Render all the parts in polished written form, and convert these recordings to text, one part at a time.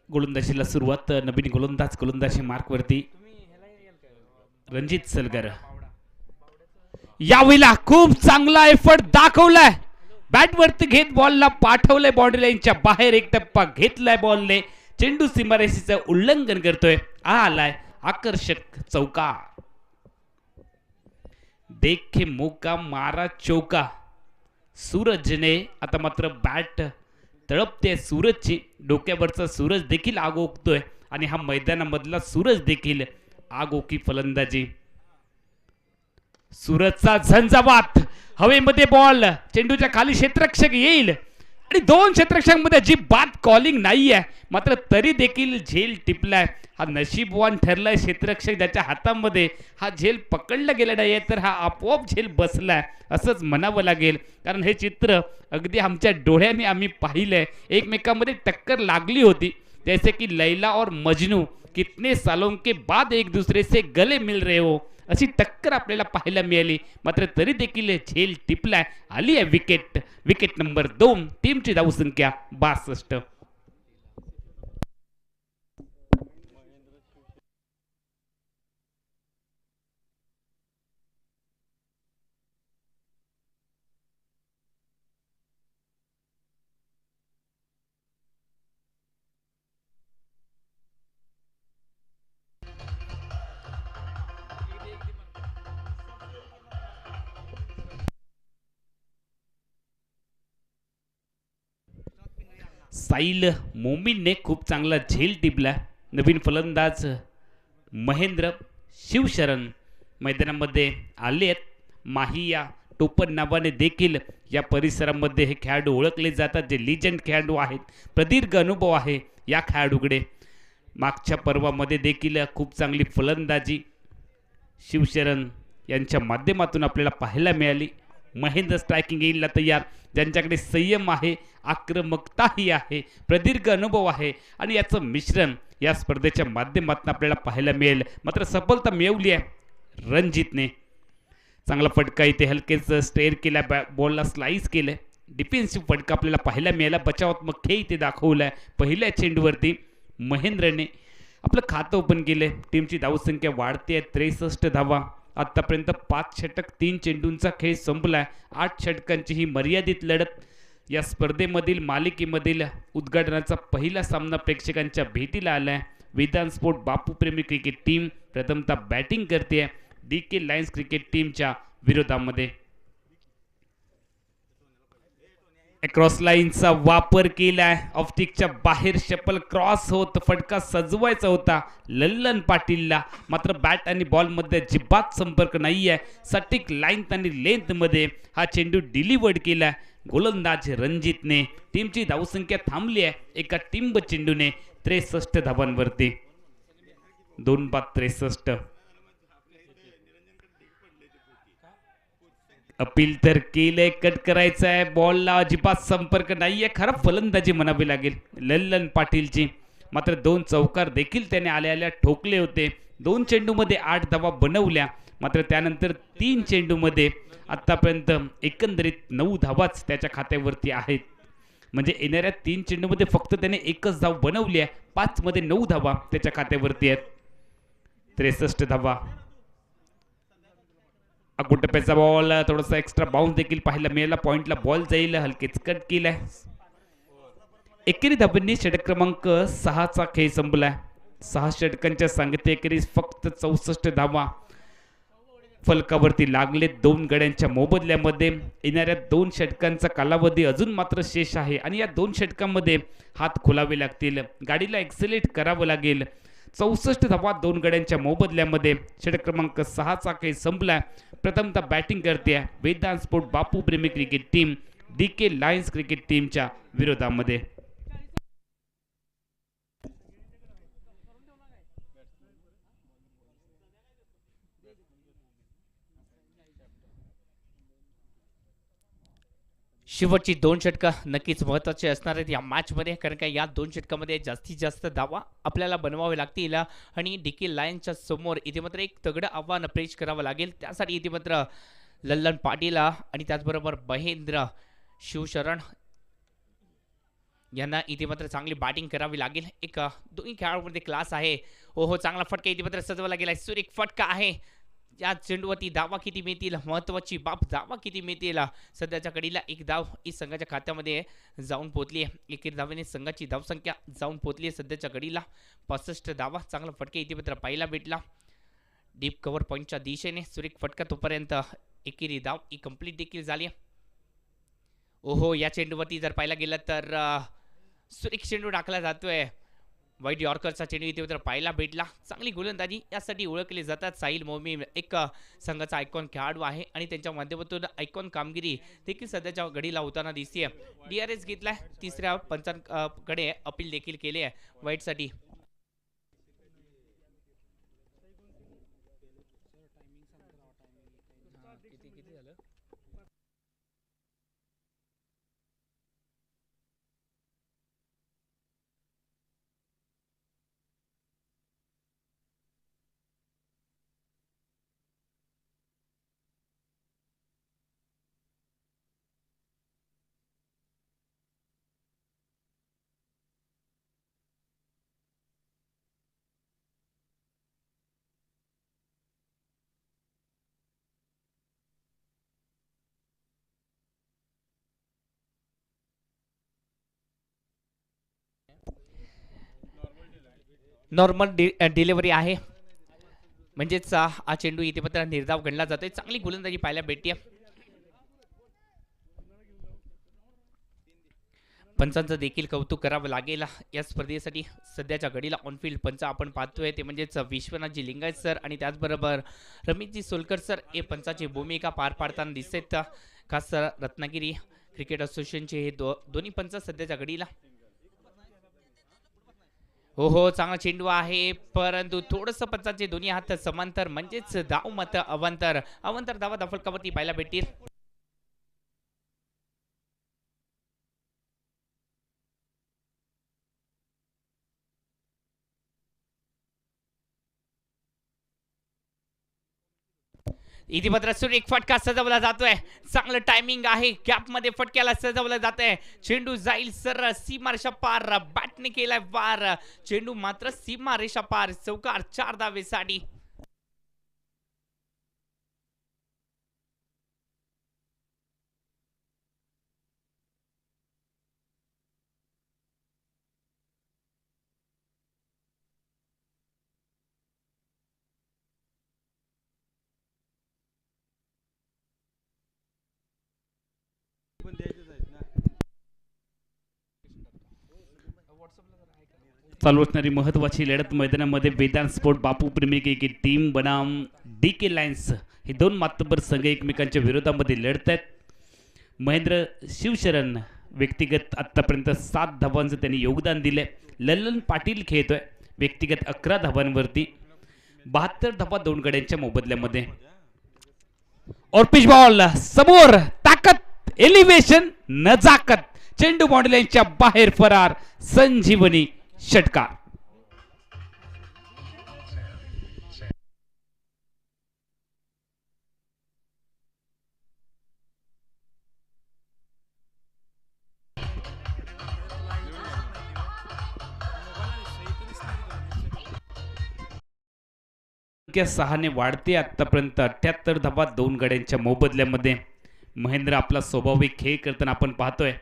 गोलंदाजीला सुरुवात नवीन गोलंदाजी मार्कवरती रणजित सलगर. यावेळेला खूप चांगला एफर्ट दाखवलाय. बॅटवरती घेत बॉलला पाठवलंय बाउंड्री लाईनच्या बाहेर. एक टप्पा घेतलाय बॉलने. चेंडू सीमारेषेचं उल्लंघन करतोय. आलाय आकर्षक चौका. देखे मौका मारा चौका. सूरजने आता मात्र बॅट तळपते. सूरजची डोक्यावरचा सूरज देखील आगोकतोय आणि हा मैदानामधला सूरज देखील आगोकी फलंदाजी. सूरजचा झंझावात. हवेमध्ये बॉल. चेंडूच्या खाली क्षेत्ररक्षक येईल आणि दोन क्षेत्ररक्षकांमध्ये अजिबात कॉलिंग नाहीये. मात्र तरी देखील झेल टिपलाय. हा नशीबवान ठरलाय क्षेत्ररक्षक ज्याच्या हातामध्ये हा झेल पकडला गेला नाहीये तर हा आपोआप झेल बसलाय असंच म्हणावं लागेल. कारण हे चित्र अगदी आमच्या डोळ्याने आम्ही पाहिलंय. एकमेकांमध्ये टक्कर लागली होती. जैसे की लैला और मजनू कितने सालों के बाद एक दूसरे से गले मिल रहे हो अशी टक्कर आपल्याला पाहायला मिळाली. मात्र तरी देखील झेल टिपलाय. आली आहे विकेट. Wicket number 2. टीमची धावसंख्या 62. साईल मोमीनने खूप चांगला झेल टिपला. नवीन फलंदाज महेंद्र शिवशरण मैदानामध्ये आले आहेत. माहिया टोपन नावाने देखील या परिसरामध्ये हे खेळाडू ओळखले जातात जे लिजंड खेळाडू आहेत. प्रदीर्घ अनुभव आहे या खेळाडूकडे. मागच्या पर्वामध्ये देखील खूप चांगली फलंदाजी शिवशरण यांच्या माध्यमातून आपल्याला पाहायला मिळाली. महेंद्र स्ट्रायकिंग येईलला तयार. ज्यांच्याकडे संयम आहे, आक्रमकताही आहे, प्रदीर्घ अनुभव आहे आणि याचं मिश्रण या स्पर्धेच्या माध्यमातून आपल्याला पाहायला मिळेल. मात्र सफलता मिळवली आहे रणजितने. चांगला फटका इथे हलकेच स्टेअर केला. बॉलला स्लाइस केलं. डिफेन्सिव्ह फटका आपल्याला पाहायला मिळाला. बचावात्मक खेळ इथे दाखवलाय. पहिल्या चेंडूवरती महेंद्रने आपलं खातं ओपन केलंय. टीमची धावसंख्या वाढते. 63 धावा. आतापर्यंत 5 षटक 3 चेंडूंचा खेळ संपलाय. 8 षटकांची ही मर्यादित लढत. या स्पर्धेमधील मालिकेमधील उद्घाटनाचा पहिला सामना प्रेक्षकांच्या भेटीला आलाय. विधान sport Bapu Premi cricket team प्रथमतः बॅटिंग करते DK लायन्स क्रिकेट टीमच्या विरोधामध्ये. क्रॉस लाईनचा वापर केलाय. ऑफस्टिकच्या बाहेर शपल क्रॉस होत फटका सजवायचा होता लल्लन पाटीलला. मात्र बॅट आणि बॉलमध्ये अजिबात संपर्क नाही आहे. सटीक लाईन आणि लेंथमध्ये हा चेंडू डिलिव्हर्ड केला गोलंदाज रणजितने. टीमची धावसंख्या थांबली आहे एका टिंब चेंडूने 63 धावांवरती. 2-63. अपील तर केलंय. कट करायचं आहे. बॉलला अजिबात संपर्क नाहीये. खरं फलंदाजी म्हणावी लागेल लल्लन पाटीलची. मात्र 2 चौकार देखील त्याने आल्या ठोकले होते. 2 चेंडूमध्ये 8 धावा बनवल्या. मात्र त्यानंतर 3 चेंडूमध्ये आतापर्यंत एकंदरीत 9 धावाच त्याच्या खात्यावरती आहेत. म्हणजे येणाऱ्या 3 चेंडूमध्ये फक्त त्याने 1च धाव बनवली आहे. 5 मध्ये 9 धावा त्याच्या खात्यावरती आहेत. 63 धावा. अगुटप्याचा बॉल थोडासा एक्स्ट्रा बाउन्स देखील पाहायला मिळाला. पॉइंटला बॉल जाईल. हलकेच कट केलाय. एकेरी धाबांनी षटक क्रमांक 6चा खेळ संपलाय. 6 षटकांच्या सांगते एकेरीस फक्त 64 धावा फलकावरती लागले. 2 गड्यांच्या मोबदल्यामध्ये. येणाऱ्या 2 षटकांचा कालावधी अजून मात्र शेष आहे आणि या 2 षटकांमध्ये हात खोलावे लागतील. गाडीला एक्सेलेट करावं लागेल. 64 धावा 2 गड्यांच्या मोबदल्यामध्ये. षटक क्रमांक 6चा खेळ संपलाय. प्रथमतः बॅटिंग करते Vedanta sport Bapu Premi cricket team DK lions cricket टीमच्या विरोधामध्ये. शेवटची 2 षटकं नक्कीच महत्त्वाचे असणार आहेत या मॅचमध्ये. कारण का या 2 षटकामध्ये जास्तीत जास्त धावा आपल्याला बनवावे लागतील आणि DK लायन्सच्या समोर इथे मात्र एक तगडं आव्हान पेश करावं लागेल. त्यासाठी इथे मात्र लल्लन पाटील आणि त्याचबरोबर महेंद्र शिवशरण यांना इथे मात्र चांगली बॅटिंग करावी लागेल. दोन्ही खेळाडूंमध्ये क्लास आहे. हो चांगला फटका इथे मात्र सजवला गेलाय. सुरेख फटका आहे. या चेंडूवरती धावा किती मिळतील, महत्त्वाची बाब धावा किती मिळतील. सध्याच्या घडीला एक धाव ही संघाच्या खात्यामध्ये जाऊन पोहोचली आहे. एकेरी धावेने संघाची धावसंख्या जाऊन पोहोचली आहे सध्याच्या घडीला 65 धावा. चांगला फटका इथे मात्र पाहायला भेटला. डीप कव्हर पॉईंटच्या दिशेने सुरेख फटका तोपर्यंत एकेरी धाव ही कंप्लीट देखील झाली आहे. या चेंडूवरती जर पाहायला गेलं तर सुरेख चेंडू टाकला जातोय. वाईट यॉर्करचा चेंडू इथे तर पाहायला भेटला. चांगली गोलंदाजी यासाठी ओळखले जातात. साहिल मोमीन संघाचा आयकॉन खेळाडू आहे आणि त्यांच्या माध्यमातून आयकॉन कामगिरी देखील सध्याच्या घडीला होताना दिसते. DRS घेतलाय. तिसऱ्या पंचांकडे अपील देखील केले आहे वाईटसाठी. नॉर्मल डिलिव्हरी आहे. म्हणजेच हा चेंडू इथे मात्र निर्धाव गणला जातोय. चांगली गोलंदाजी पाहायला भेटते. पंचांचं देखील कौतुक करावं लागेल या स्पर्धेसाठी. सध्याच्या घडीला ऑनफिल्ड पंच आपण पाहतोय ते म्हणजेच विश्वनाथजी लिंगायत सर आणि त्याचबरोबर रमेशजी सोलकर सर हे पंचाची भूमिका पार पाडताना दिसत. खास रत्नागिरी क्रिकेट असोसिएशनचे हे दोन्ही पंच सध्याच्या घडीला. चांगला चेंडू आहे परंतु थोडंसं पंचांचे दोन्ही हात समांतर म्हणजेच धाव मत अवांतर धावा धाफलकावरती पाहायला भेटतील. इथे मात्र सुरेख फटका सजवला जातोय. चांगलं टायमिंग आहे. गॅप मध्ये फटक्याला सजवलं जात आहे. चेंडू जाईल सर सीमारेषा पार. बॅटने केलाय वार. चेंडू मात्र सीमारेषा पार. चौकार 4 धावेसाठी. चालू असणारी महत्त्वाची लढत मैदानामध्ये वेदांत स्पोर्ट बापू प्रेमी की टीम बनाम DK लायन्स हे दोन मातब्बर संघ एकमेकांच्या विरोधामध्ये लढत आहेत. महेंद्र शिवशरण व्यक्तिगत आत्तापर्यंत 7 धावांचं त्यांनी योगदान दिलंय. लल्लन पाटील खेळतोय व्यक्तिगत 11 धावांवरती. 72 धावा 2 गड्यांच्या मोबदल्यामध्ये. और पिच बॉल समोर ताकद एलिव्हेशन नजाकत. चेंडू बाउंड्री लाईनच्या बाहेर फरार. संजीवनी षटकार. सहाने वाढते. आतापर्यंत 78 धावा 2 गड्यांच्या मोबदल्यामध्ये. महेंद्र आपला स्वाभाविक खेळ करताना आपण पाहतोय.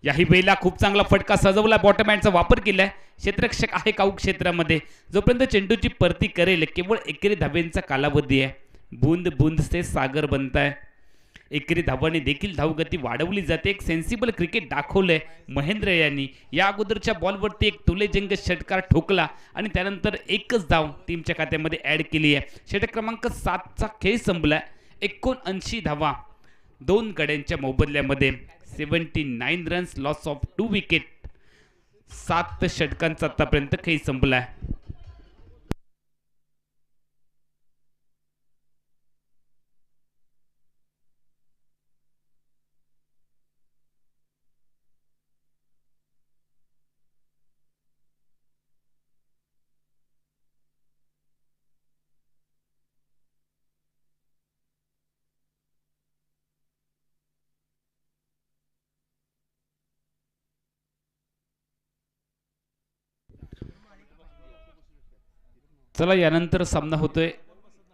याही वेळेला खूप चांगला फटका सजवला. बॉटम हँडचा वापर केलाय. क्षेत्ररक्षक आहे काऊक क्षेत्रामध्ये. जोपर्यंत चेंडूची परती करेल केवळ एकेरी धावेंचा कालावधी आहे. बूंद बूंद से सागर बनताय. एकेरी धावांनी देखील धावगती वाढवली जाते. एक सेन्सिबल क्रिकेट दाखवलंय महेंद्र यांनी. या अगोदरच्या बॉलवरती एक तुलेजंग षटकार ठोकला आणि त्यानंतर एकच धाव टीमच्या खात्यामध्ये ऍड केली आहे. षटक क्रमांक 7चा खेळ संपलाय. 79 धावा 2 गड्यांच्या मोबदल्यामध्ये. 79 रन्स लॉस ऑफ 2 विकेट. 7 षटकांचा आतापर्यंत खेळ संपलाय. चला यानंतर सामना होतोय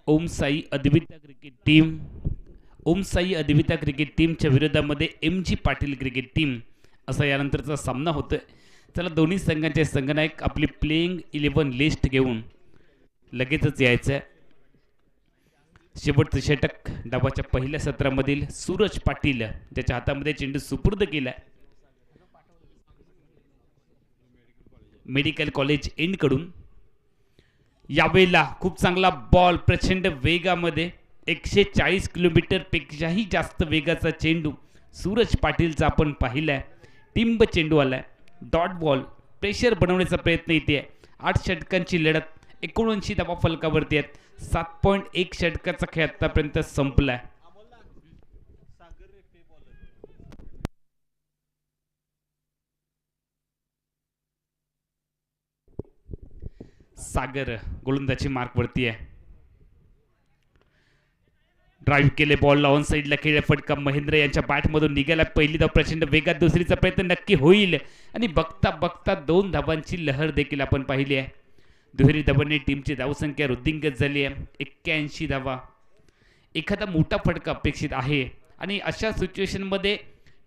Om Sai Advita cricket team Om Sai Advita cricket टीमच्या विरोधामध्ये M G Patil cricket team असा यानंतरचा सामना होतोय. चला दोन्ही संघांचे संघनायक आपली प्लेइंग 11 लिस्ट घेऊन लगेचच यायचं आहे. शेवटचं षटक डावाच्या पहिल्या सत्रामधील सूरज पाटील ज्याच्या हातामध्ये चेंडू सुपूर्द केलाय मेडिकल कॉलेज एंड कडून. यावेळेला खूप चांगला बॉल प्रचंड वेगामध्ये 140 किलोमीटर पेक्षाही जास्त वेगाचा चेंडू सूरज पाटीलचा आपण पाहिलाय. टिंब चेंडू आलाय, डॉट बॉल, प्रेशर बनवण्याचा प्रयत्न इथे आहे. 8 षटकांची लढत, 79 धावा फलकावरती आहेत. 7.1 षटकाचा खेळ आतापर्यंत संपलाय. सागर गोलंदाजी मार्क वरती आहे. ड्राईव्ह केले, बॉलला ऑन साईडला खेळ, फटका महेंद्र यांच्या बॅटमधून निघाला. पहिली धाव प्रचंड वेगात, दुसरीचा प्रयत्न नक्की होईल आणि बघता बघता 2 धावांची लहर देखील आपण पाहिली आहे. दुहेरी धावांनी टीमची धावसंख्या वृद्धिंगत झाली आहे. 81 धावा. एखादा मोठा फटका अपेक्षित आहे आणि अशा सिच्युएशनमध्ये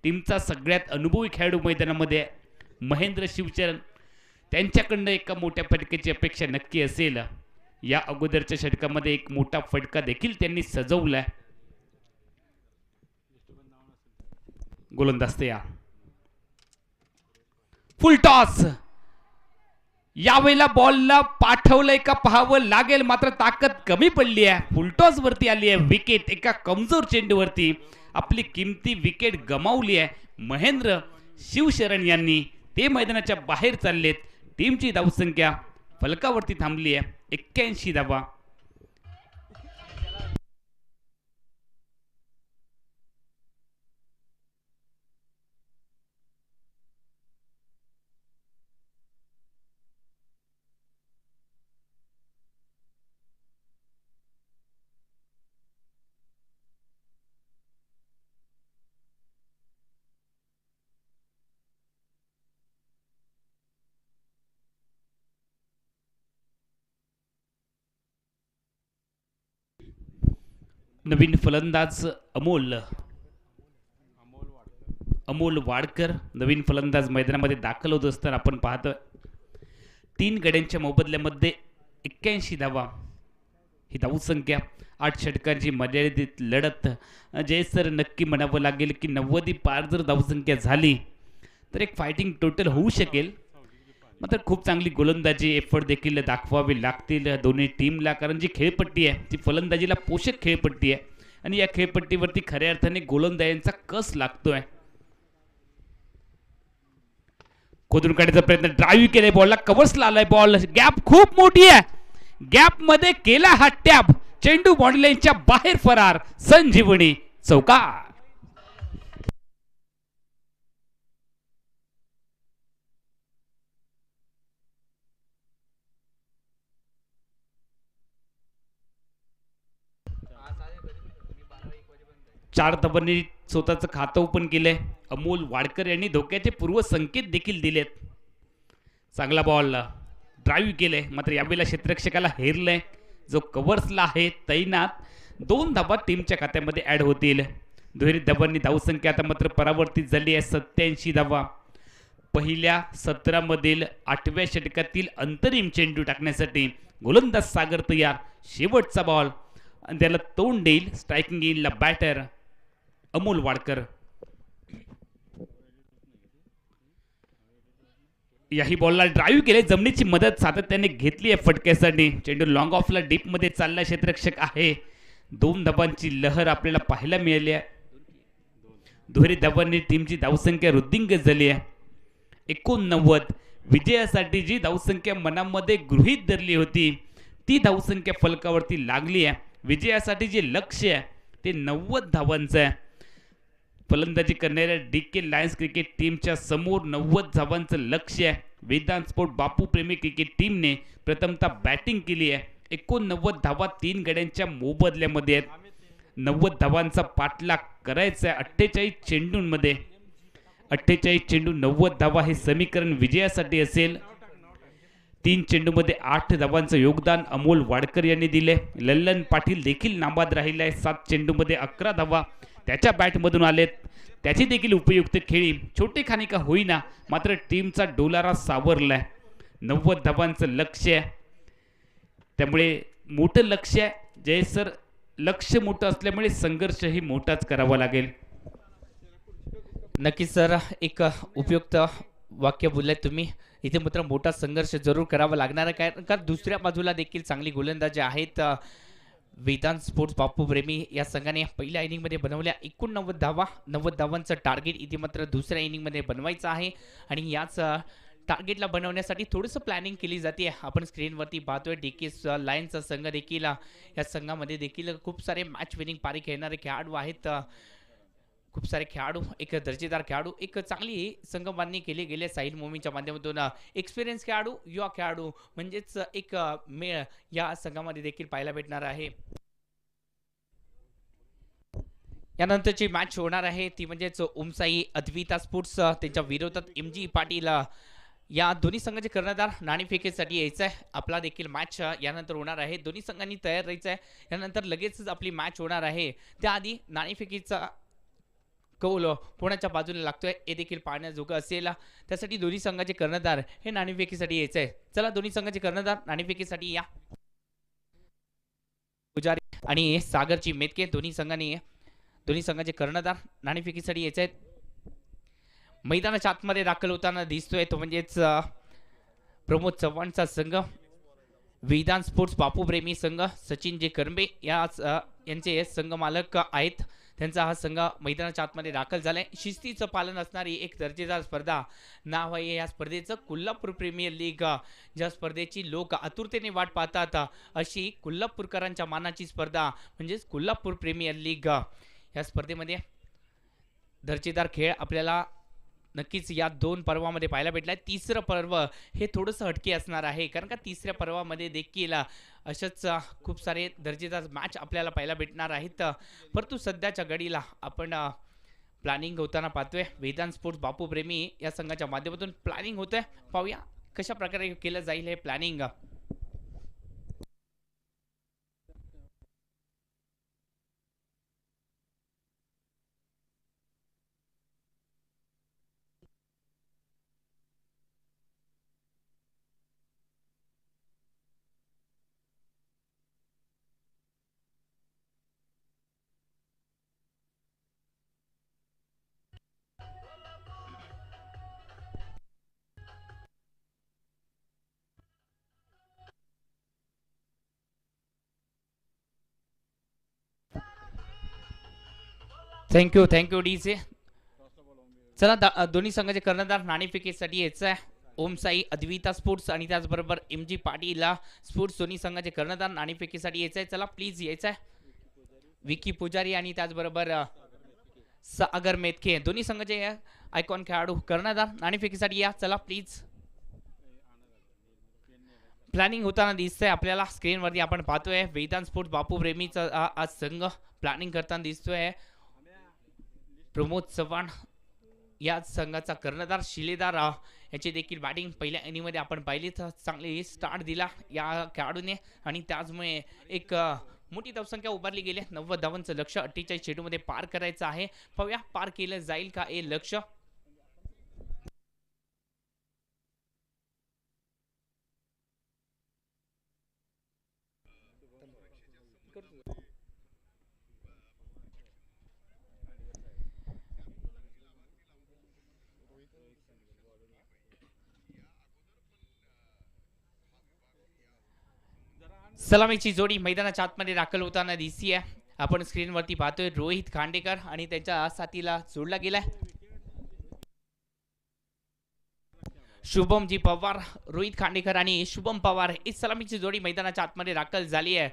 टीमचा सगळ्यात अनुभवी खेळाडू मैदानामध्ये आहे. महेंद्र शिवचरण, त्यांच्याकडनं एका मोठ्या फटक्याची अपेक्षा नक्की असेल. या अगोदरच्या षटकामध्ये एक मोठा फटका देखील त्यांनी सजवलाय. गोलंदाज तयार, फुल टॉस. यावेळेला बॉलला पाठवलंय का पाहावं लागेल, मात्र ताकद कमी पडली आहे. फुलटॉस वरती आली आहे विकेट. एका कमजोर चेंडूवरती आपली किमती विकेट गमावली आहे. महेंद्र शिवशरण यांनी ते मैदानाच्या बाहेर चाललेत. टीमची धावसंख्या फलकावरती थांबली आहे 81 धावा. नवीन फलंदाज अमोल वाडकर नवीन फलंदाज मैदानामध्ये दाखल होत असताना आपण पाहतोय. 3 गड्यांच्या मोबदल्यामध्ये 81 धावा ही धावसंख्या. 8 षटकांची मर्यादित लढत. जय सर, नक्की म्हणावं लागेल की 90 पार जर धावसंख्या झाली तर एक फायटिंग टोटल होऊ शकेल. मात्र खूप चांगली गोलंदाजी एफर्ट देखील दाखवावे लागतील दोन्ही टीमला, कारण जी खेळपट्टी आहे ती फलंदाजीला पोषक खेळपट्टी आहे आणि या खेळपट्टीवरती खऱ्या अर्थाने गोलंदाजांचा कस लागतोय. खोदून काढण्याचा प्रयत्न, ड्राईव्ह केलाय, बॉलला कव्हर्सला आलाय. बॉल गॅप खूप मोठी आहे, गॅप मध्ये केला हा टॅप. चेंडू बॉडी लाईनच्या बाहेर फरार. संजीवनी चौकार. चार धावांनी स्वतःचं खातं ओपन केलंय. अमोल वाडकर यांनी धोक्याचे पूर्व संकेत देखील दिलेत. चांगला बॉल ड्राईव्ह केलंय, मात्र यावेळेला क्षेत्ररक्षकाला हेरलंय जो कव्हर्सला आहे तैनात. 2 धावा टीमच्या खात्यामध्ये ऍड होतील. दुहेरी धावांनी धावसंख्या आता मात्र परावर्तित झाली आहे 87 धावा. पहिल्या सत्रामधील 8व्या षटकातील अंतरिम चेंडू टाकण्यासाठी गोलंदाज सागर तयार. शेवटचा बॉल आणि त्याला तोंड देईल स्ट्रायकिंग येईल बॅटर अमोल वाडकर. याही बॉलला ड्राईव्ह केले, जमिनीची मदत सातत्याने घेतली आहे फटक्यासाठी. चेंडू लॉंग ऑफला डीप मध्ये चालला, क्षेत्ररक्षक आहे. 2 धावांची लहर आपल्याला पाहायला मिळाली आहे. दुहेरी धावांनी टीमची धावसंख्या वृद्धिंगत झाली आहे 89. विजयासाठी जी धावसंख्या मनामध्ये गृहीत धरली होती ती धावसंख्या फलकावरती लागली आहे. विजयासाठी जे लक्ष्य आहे ते 90 धावांचं आहे. फलंदाजी करणाऱ्या DK लायन्स क्रिकेट टीमच्या समोर 90 धावांचं लक्ष्य आहे. वेदांत स्पोर्ट बापू प्रेमी क्रिकेट टीमने प्रथमतः बॅटिंग केली आहे. 89 धावा 3 गड्यांच्या मोबदल्यामध्ये आहेत. 90 धावांचा पाठलाग करायचा आहे 48 चेंडूंमध्ये. 48 चेंडू 90 धावा हे समीकरण विजयासाठी असेल. 3 चेंडूमध्ये 8 धावांचं योगदान अमोल वाडकर यांनी दिले. लल्लन पाटील देखील नाबाद राहिलाय. 7 चेंडूमध्ये 11 धावा त्याच्या बॅटमधून आलेत. त्याची देखील उपयुक्त खेळी. छोटे खाणी का होईना मात्र टीमचा डोलारा सावरलाय. 90 धावांचं लक्ष्य आहे. त्यामुळे मोठं लक्ष्य आहे जय सर. लक्ष्य मोठं असल्यामुळे संघर्षही मोठाच करावा लागेल. नक्कीच सर, एक उपयुक्त वाक्य बोललाय तुम्ही. इथे मात्र मोठा संघर्ष जरूर करावा लागणार आहे, कारण दुसऱ्या बाजूला देखील चांगली गोलंदाजी आहेत. वेदांत स्पोर्ट्स बापू प्रेमी या संघाने पहिल्या इनिंगमध्ये बनवल्या 89 धावा. 90 धावांचं टार्गेट इथे मात्र दुसऱ्या इनिंगमध्ये बनवायचं आहे आणि याच टार्गेटला बनवण्यासाठी थोडंसं प्लॅनिंग केली जाते. आपण स्क्रीनवरती पाहतोय डीके लायन्सचा संघ देखील या संघामध्ये देखील खूप सारे मॅच विनिंग पारी खेळणारे खेळाडू आहेत. खूप सारे खेळाडू, एक दर्जेदार खेळाडू, एक चांगली संघबांधणी केली गेली साहिल मोमीच्या माध्यमातून. एक्सपिरियन्स खेळाडू, युवा खेळाडू म्हणजेच एक मेळ या संघामध्ये देखील पाहायला भेटणार आहे. यानंतरची मॅच होणार आहे ती म्हणजेच ओमसाई अद्विता स्पोर्ट्स त्यांच्या विरोधात MG पाटील. या दोन्ही संघाचे कर्णधार नाणेफेकीसाठी यायचं आहे. आपला देखील मॅच यानंतर होणार आहे. दोन्ही संघांनी तयार राहायचं आहे. यानंतर लगेचच आपली मॅच होणार आहे. त्याआधी नाणेफेकीचा कौल कोणाच्या बाजूला लागतोय हे देखील पाहण्याजोगं असेल. त्यासाठी दोन्ही संघाचे कर्णधार हे नाणेफेकीसाठी यायचं आहे. चला दोन्ही संघाचे कर्णधार नाणेफेकीसाठी या. पुजारी आणि सागरची मेतके दोन्ही संघाचे कर्णधार नाणेफेकीसाठी यायचे आहेत. मैदानाच्या आतमध्ये दाखल होताना दिसतोय तो म्हणजेच प्रमोद चव्हाणचा संघ. वेदांत स्पोर्ट्स बापू प्रेमी संघ सचिन जे करंबे यांचे संघ मालक आहेत. त्यांचा हा संघ मैदानाच्या आतमध्ये दाखल झालाय. शिस्तीचं पालन असणारी एक दर्जेदार स्पर्धा नाव आहे या स्पर्धेचं कोल्हापूर प्रीमियर लीग. ज्या स्पर्धेची लोक आतुरतेने वाट पाहतात अशी कोल्हापूरकरांच्या मानाची स्पर्धा म्हणजेच कोल्हापूर प्रीमियर लीग. या स्पर्धेमध्ये दर्जेदार खेळ आपल्याला नक्कीच या 2 पर्वामध्ये पाहायला भेटलाय. तिसरं पर्व हे थोडंसं हटके असणार आहे, कारण का तिसऱ्या पर्वामध्ये देखील अशाच खूप सारे दर्जेदार मॅच आपल्याला पाहायला भेटणार आहेत. परंतु सध्याच्या घडीला आपण प्लॅनिंग होताना पाहतोय. वेदांत स्पोर्ट्स बापू प्रेमी या संघाच्या माध्यमातून प्लॅनिंग होतंय. पाहूया कशा प्रकारे केलं जाईल हे प्लॅनिंग. Thank you DJ. चला दोन्ही संघाचे कर्णधार नाणेफेकीसाठी यायचं आहे. ओमसाई अद्विता स्पोर्ट्स आणि त्याचबरोबर MG पाटील स्पोर्ट्स दोन्ही संघाचे कर्णधार नाणेफेकीसाठी यायचं आहे. चला प्लीज यायचं आहे. विकी पुजारी आणि त्याचबरोबर सागर मेतके दोन्ही संघाचे आयकॉन खेळाडू कर्णधार नाणेफेकीसाठी या. चला प्लीज. प्लॅनिंग होताना दिसतंय आपल्याला स्क्रीनवरती. आपण पाहतोय वेदांत स्पोर्ट्स बापू प्रेमीचा आज संघ प्लॅनिंग करताना दिसतोय. प्रमोद चव्हाण या संघाचा कर्णधार. शिलेदार याची देखील बॅटिंग पहिल्या इनिंगमध्ये आपण पाहिली तर चांगली स्टार्ट दिला या खेळाडूने आणि त्याचमुळे एक मोठी धावसंख्या उभारली गेली. 90 धावांचं लक्ष्य 48 चेंडूमध्ये पार करायचं आहे. पाहूया पार केलं जाईल का हे लक्ष्य. सलामीची जोडी मैदानाच्या आतमध्ये दाखल होताना दिसती आहे. आपण स्क्रीनवरती पाहतोय रोहित खांडेकर आणि त्याच्या साथीला जोडला गेलाय शुभमजी पवार. रोहित खांडेकर आणि शुभम पवार ही सलामीची जोडी मैदानाच्या आतमध्ये दाखल झाली आहे.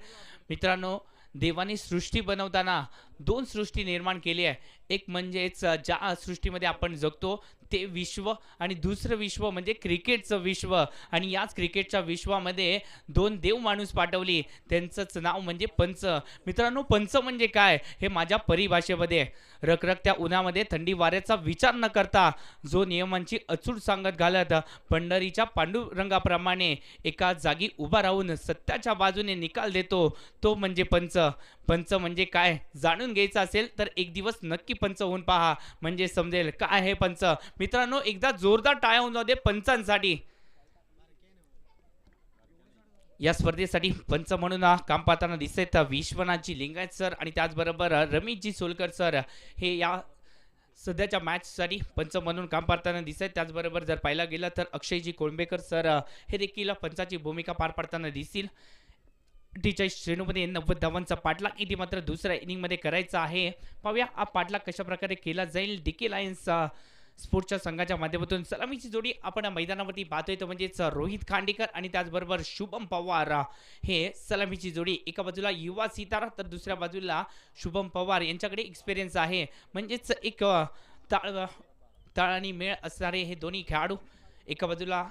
मित्रांनो, देवाने सृष्टी बनवताना दोन सृष्टी निर्माण केली आहे. एक म्हणजेच ज्या सृष्टीमध्ये आपण जगतो ते विश्व आणि दुसरं विश्व म्हणजे क्रिकेटचं विश्व. आणि याच क्रिकेटच्या विश्वामध्ये दोन देव माणूस पाठवली, त्यांचंच नाव म्हणजे पंच. मित्रांनो, पंच म्हणजे काय हे माझ्या परिभाषेमध्ये रखरखत्या उन्हामध्ये थंडी वाऱ्याचा विचार न करता जो नियमांची अचूक सांगत घालत पंढरीच्या पांडुरंगाप्रमाणे एका जागी उभा राहून सत्याच्या बाजूने निकाल देतो, तो म्हणजे पंच. पंच म्हणजे काय जाणून घ्यायचं असेल तर एक दिवस नक्की पंच होऊन पहा, म्हणजे समजेल काय हे पंच. मित्रांनो, एकदा जोरदार टाळ्या होऊन जाऊ दे पंचांसाठी. या स्पर्धेसाठी पंच म्हणून काम पाहताना दिसत विश्वनाथजी लिंगायत सर आणि त्याचबरोबर रमेशजी सोलकर सर हे या सध्याच्या मॅचसाठी पंच म्हणून काम पाहताना दिसत. त्याचबरोबर जर पाहायला गेलं तर अक्षयजी कोळंबेकर सर हे देखील पंचाची भूमिका पार पाडताना दिसतील. 48 चेंडूमध्ये 90 धावांचा पाठलाग इथे मात्र दुसऱ्या इनिंगमध्ये करायचा आहे. पाहूया हा पाठलाग कशा प्रकारे केला जाईल. डीके लायन्स स्पोर्ट्सच्या संघाच्या माध्यमातून सलामीची जोडी आपण मैदानावरती पाहतोय, तो म्हणजेच रोहित खांडेकर आणि त्याचबरोबर शुभम पवार हे सलामीची जोडी. एका बाजूला युवा सितारा तर दुसऱ्या बाजूला शुभम पवार यांच्याकडे एक्सपिरियन्स आहे, म्हणजेच एक ताळ आणि मेळ असणारे हे दोन्ही खेळाडू. एका बाजूला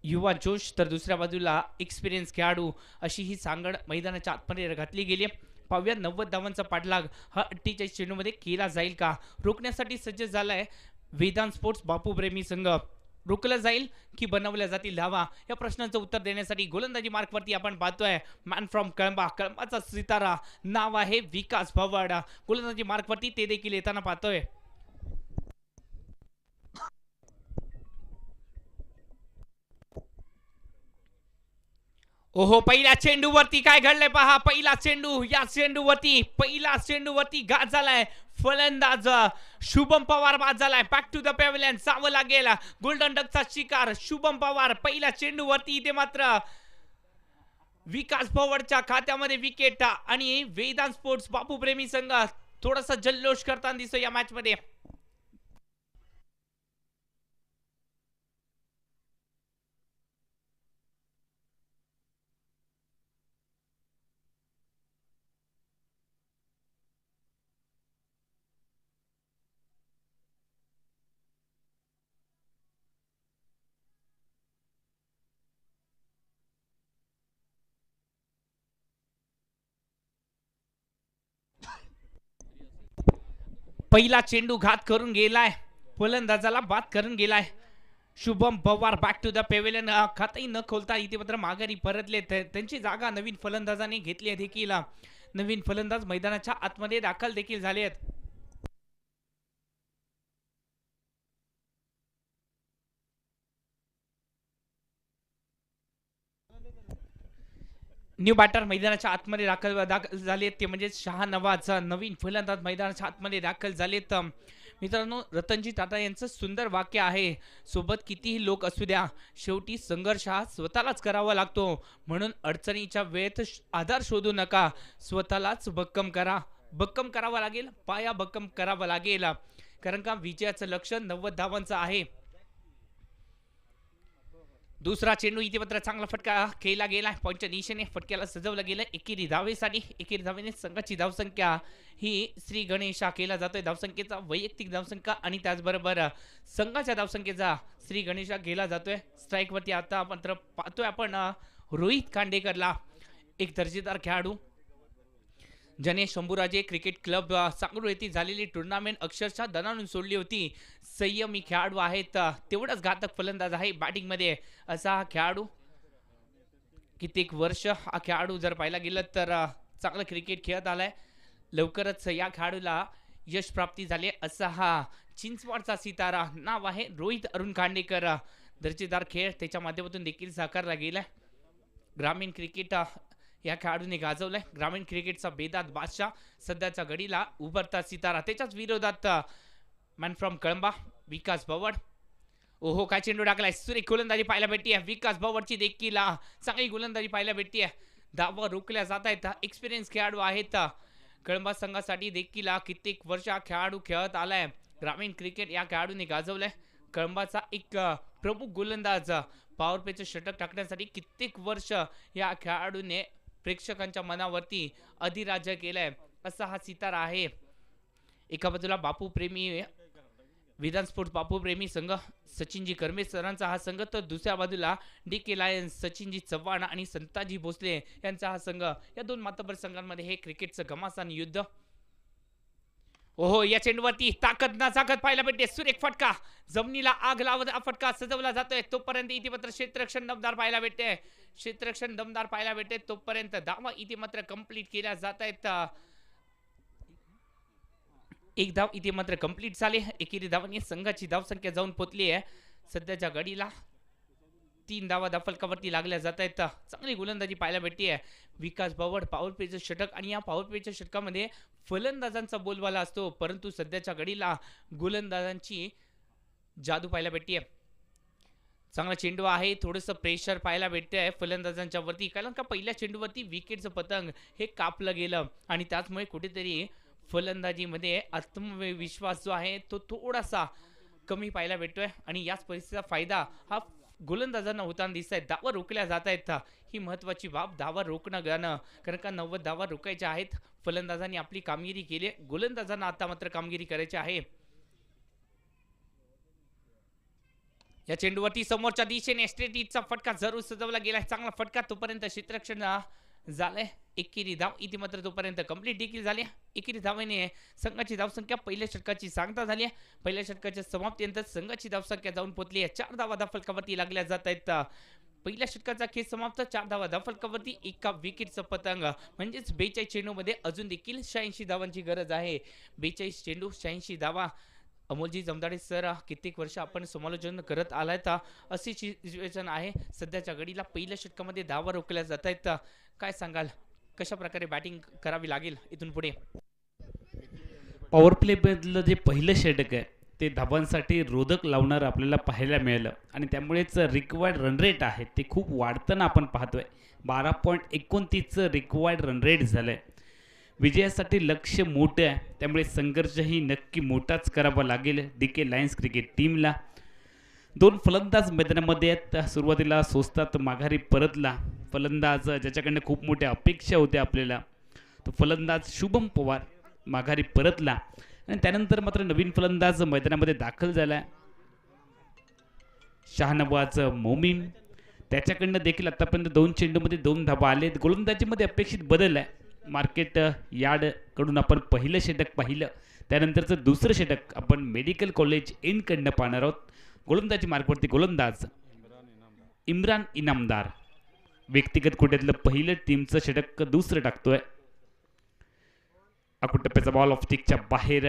युवा जोश तर दुसऱ्या बाजूला एक्सपिरियन्स खेळाडू, अशी ही सांगड मैदानाच्या आतमध्ये घातली गेली. पाहूया 90 धावांचा पाठलाग हा 48 चेंडूमध्ये केला जाईल का. रोखण्यासाठी सज्ज झालाय वेदांत स्पोर्ट्स बापू प्रेमी संघ. रोखलं जाईल की बनवल्या जातील धावा, या प्रश्नाचं उत्तर देण्यासाठी गोलंदाजी मार्कवरती आपण पाहतोय मॅन फ्रॉम कळंबा, कळंबाचा सितारा, नाव आहे विकास भवड. गोलंदाजी मार्कवरती ते देखील येताना पाहतोय. ओहो, पहिल्या चेंडूवरती काय घडलंय पहा. पहिला चेंडू, या चेंडूवरती घात झालाय. फलंदाज शुभम पवार बाद झालाय. बॅक टू द पॅव्हलियन जावं लागेल. गोल्डन डकचा शिकार शुभम पवार पहिल्या चेंडूवरती. इथे मात्र विकास भवडच्या खात्यामध्ये विकेट आणि वेदांत स्पोर्ट्स बापू प्रेमी संघ थोडासा जल्लोष करताना दिसतो या मॅच मध्ये. पहिला चेंडू घात करून गेलाय, फलंदाजाला बाद करून गेलाय. Shubham Pawar back to the pavilion. खातही न खोलता इथे मात्र माघारी परतले. त्यांची जागा नवीन फलंदाजाने घेतली आहे देखील. नवीन फलंदाज मैदानाच्या आतमध्ये दाखल देखील झाले आहेत. न्यू बॅटर मैदानाच्या आतमध्ये दाखल झाले, ते म्हणजे शहानवाज नवीन फलंदाज मैदानाच्या आतमध्ये दाखल झालेत. मित्रांनो, रतनजी टाटा यांचं सुंदर वाक्य आहे, सोबत कितीही लोक असू द्या, शेवटी संघर्ष हा स्वतःलाच करावा लागतो. म्हणून अडचणीच्या वेळेत आधार शोधू नका, स्वतःलाच भक्कम करा. भक्कम करावा लागेल, पाया भक्कम करावा लागेल, कारण का विजयाचं लक्ष्य 90 धावांचं आहे. दुसरा चेंडू इथे मात्र चांगला फटका केला गेला. पॉईंटच्या दिशेने फटक्याला सजवलं गेलं. एकेरी धावेसाठी एकेरी धावेने संघाची धावसंख्या ही श्री गणेशा केला जातोय. धावसंख्येचा वैयक्तिक धावसंख्या आणि त्याचबरोबर संघाच्या धावसंख्येचा श्री गणेशा केला जातोय. स्ट्राईक वरती आता मात्र पाहतोय आपण रोहित खांडेकरला, एक दर्जेदार खेळाडू ज्याने शंभूराजे क्रिकेट क्लब सांगली येथे झालेली टुर्नामेंट अक्षरशः दणाणून सोडली होती. संयमी खेळाडू आहेत, तेवढाच घातक फलंदाज आहे बॅटिंग मध्ये असा हा खेळाडू. कित्येक वर्ष हा खेळाडू जर पाहायला गेलं तर चांगलं क्रिकेट खेळत आलाय. लवकरच या खेळाडूला यश प्राप्ती झाली असा हा चिंचवडचा सितारा, नाव आहे रोहित अरुण खांडेकर. दर्जेदार खेळ त्याच्या माध्यमातून देखील साकारला गेलाय. ग्रामीण क्रिकेट या खेळाडूने गाजवलाय. ग्रामीण क्रिकेटचा बेदात बादशाह, सध्याचा घडीला उभरता सितारा. त्याच्याच विरोधात मॅन फ्रॉम कळंबा विकास भवड. ओहो, काय चेंडू टाकलाय. सुरेख गोलंदाजी पाहायला भेटते. विकास भवडची देखील चांगली गोलंदाजी पाहायला भेटते. धावा रोखल्या जात आहेत. एक्सपिरियन्स खेळाडू आहेत. कळंबा संघासाठी देखील कित्येक वर्ष खेळाडू खेळत आलाय. ग्रामीण क्रिकेट या खेळाडूने गाजवलाय. कळंबाचा एक प्रमुख गोलंदाज, पॉवर प्लेचं षटक टाकण्यासाठी कित्येक वर्ष या खेळाडूने प्रेक्षकांच्या मनावरती अधिराज्य केलंय. असा हा सितारा आहे. एका बाजूला बापू प्रेमी विधान स्पोर्ट्स बापू प्रेमी संघ सचिनजी करमे सरांचा हा संघ, तर दुसऱ्या बाजूला DK लायन्स सचिनजी चव्हाण आणि संताजी भोसले यांचा हा संघ. या दोन मातबर संघांमध्ये हे क्रिकेटचं घमासान युद्ध. ओहो, या चेंडूवरती ताकद ना ताकद पाहायला भेटते. सुरेख फटका, जमिनीला आग लावत हा फटका सजवला जातोय. तोपर्यंत इथे मात्र क्षेत्ररक्षण दमदार पाहायला भेटते. क्षेत्ररक्षण दमदार पाहायला भेटते. तोपर्यंत धावा इथे मात्र कंप्लीट केल्या जात आहेत. एक धाव इथे मात्र कंप्लीट झाले. एकेरी धावांनी संघाची धावसंख्या जाऊन पोहोचली आहे. सध्याच्या घडीला 3 धावा फलकावरती लागल्या जात आहेत. चांगली गोलंदाजी पाहायला भेटते. विकास बावड पॉवर प्लेचं षटक, आणि या पॉवर प्लेच्या षटकामध्ये फलंदाजांचा बोलबाला असतो, परंतु सध्याच्या घडीला गोलंदाजांची जादू पाहायला भेटते. चांगला चेंडू आहे, थोडंसं प्रेशर पाहायला भेटते आहे फलंदाजांच्या वरती, कारण का पहिल्या चेंडूवरती विकेटचं पतंग हे कापलं गेलं आणि त्याचमुळे कुठेतरी फलंदाजीमध्ये आत्मविश्वास जो आहे तो थोडासा कमी पाहायला भेटतोय. आणि याच परिस्थितीचा फायदा हा गोलंदाजांना होताना दिसत आहे. धावा रोखल्या जात आहेत, ही महत्वाची बाब. धावा रोखणं गाणं, कारण का 90 धावा रोखायच्या आहेत. फलंदाजांनी आपली कामगिरी केली, गोलंदाजांना आता मात्र कामगिरी करायची आहे. या चेंडूवरती समोरच्या दिशेने स्ट्रेट फटका जरूर सजवला गेलाय. चांगला फटका, तोपर्यंत क्षेत्ररक्षण झालंय. एकेरी धाव इथे मात्र तोपर्यंत कंप्लीट देखील झाली. एकेरी धावेने संघाची धावसंख्या पहिल्या षटकाची सांगता झाली आहे. पहिल्या षटकाच्या समाप्तीनंतर संघाची धावसंख्या जाऊन पोहोचली आहे. 4 धावा फलकावरती लागल्या जात आहेत. पहिल्या षटकाचा खेळ समाप्त. 4 धावा फलकावरती, एका विकेटचं पतंग, म्हणजेच 42 चेंडूमध्ये अजून देखील 86 धावांची गरज आहे. 42 चेंडू 86 धावा. अमोलजी जमदाडे सर, कित्येक वर्ष आपण समालोचन करत आलायत, अशी सिच्युएशन आहे. सध्याच्या घडीला पहिल्या षटकामध्ये धावा रोखल्या जात आहेत. काय सांगाल, कशा प्रकारे बॅटिंग करावी लागेल इथून पुढे? पॉवर प्ले मधलं जे पहिलं षटक आहे ते धावांसाठी रोधक लावणार आपल्याला पाहायला मिळालं, आणि त्यामुळेच रिक्वायर्ड रन रेट आहे ते खूप वाढताना आपण पाहतोय. 12.29चं रिक्वायर्ड रन रेट झालंय. विजयासाठी लक्ष्य मोठं आहे, त्यामुळे संघर्षही नक्की मोठाच करावा लागेल DK लायन्स क्रिकेट टीमला. 2 फलंदाज मैदानामध्ये आहेत. सुरुवातीला स्वस्तात माघारी परतला फलंदाज, ज्याच्याकडनं खूप मोठ्या अपेक्षा होत्या आपल्याला, तो फलंदाज शुभम पवार माघारी परतला, आणि त्यानंतर मात्र नवीन फलंदाज मैदानामध्ये दाखल झाला, शाहनवाज मोमीन. त्याच्याकडनं देखील आतापर्यंत 2 चेंडूमध्ये 2 धावा आलेत. गोलंदाजीमध्ये अपेक्षित बदल आहे. मार्केट यार्ड कडून आपण पहिलं षटक पाहिलं, त्यानंतरचं दुसरं षटक आपण मेडिकल कॉलेज एंड कडनं पाहणार आहोत. गोलंदाजी मार्कवरती गोलंदाज इम्रान इनामदार, व्यक्तिगत कोट्यातलं पहिलं टीमचं षटक दुसरं टाकतोय. अकुटप्प्याचा बॉल ऑफ स्टिकच्या बाहेर,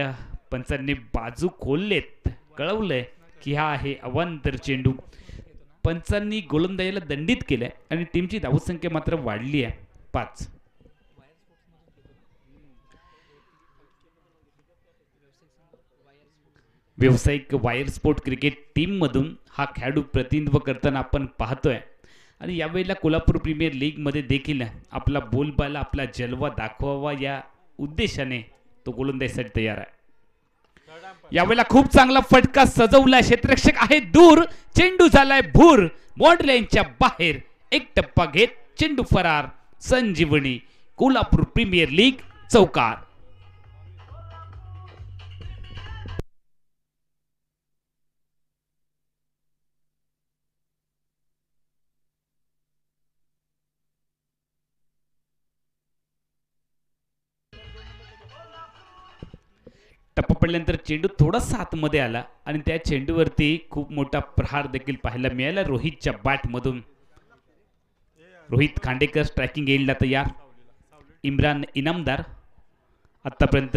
पंचांनी बाजू खोललेत, कळवलंय की हा आहे अवांतर चेंडू. पंचांनी गोलंदाजीला दंडित केलंय आणि टीमची धावसंख्या मात्र वाढली आहे 5. व्यावसायिक वायर स्पोर्ट क्रिकेट टीममधून हा खेळाडू प्रतिनिधित्व करताना आपण पाहतोय, आणि यावेळेला कोल्हापूर प्रीमियर लीगमध्ये देखील आपला बोलबाला, आपला जलवा दाखवावा या उद्देशाने तो गोलंदाजीसाठी तयार आहे. यावेळेला खूप चांगला फटका सजवला, क्षेत्ररक्षक आहे दूर, चेंडू झालाय भूर, बॉन्ड लाईनच्या बाहेर. एक टप्पा घेत चेंडू फरार. संजीवनी, कोल्हापूर प्रीमियर लीग चौकार. टप्पा पडल्यानंतर चेंडू थोडासा आतमध्ये आला, आणि त्या चेंडूवरती खूप मोठा प्रहार देखील पाहायला मिळाला रोहितच्या बॅटमधून. रोहित खांडेकर स्ट्रायकिंग एंडला तयार. इम्रान इनामदार आतापर्यंत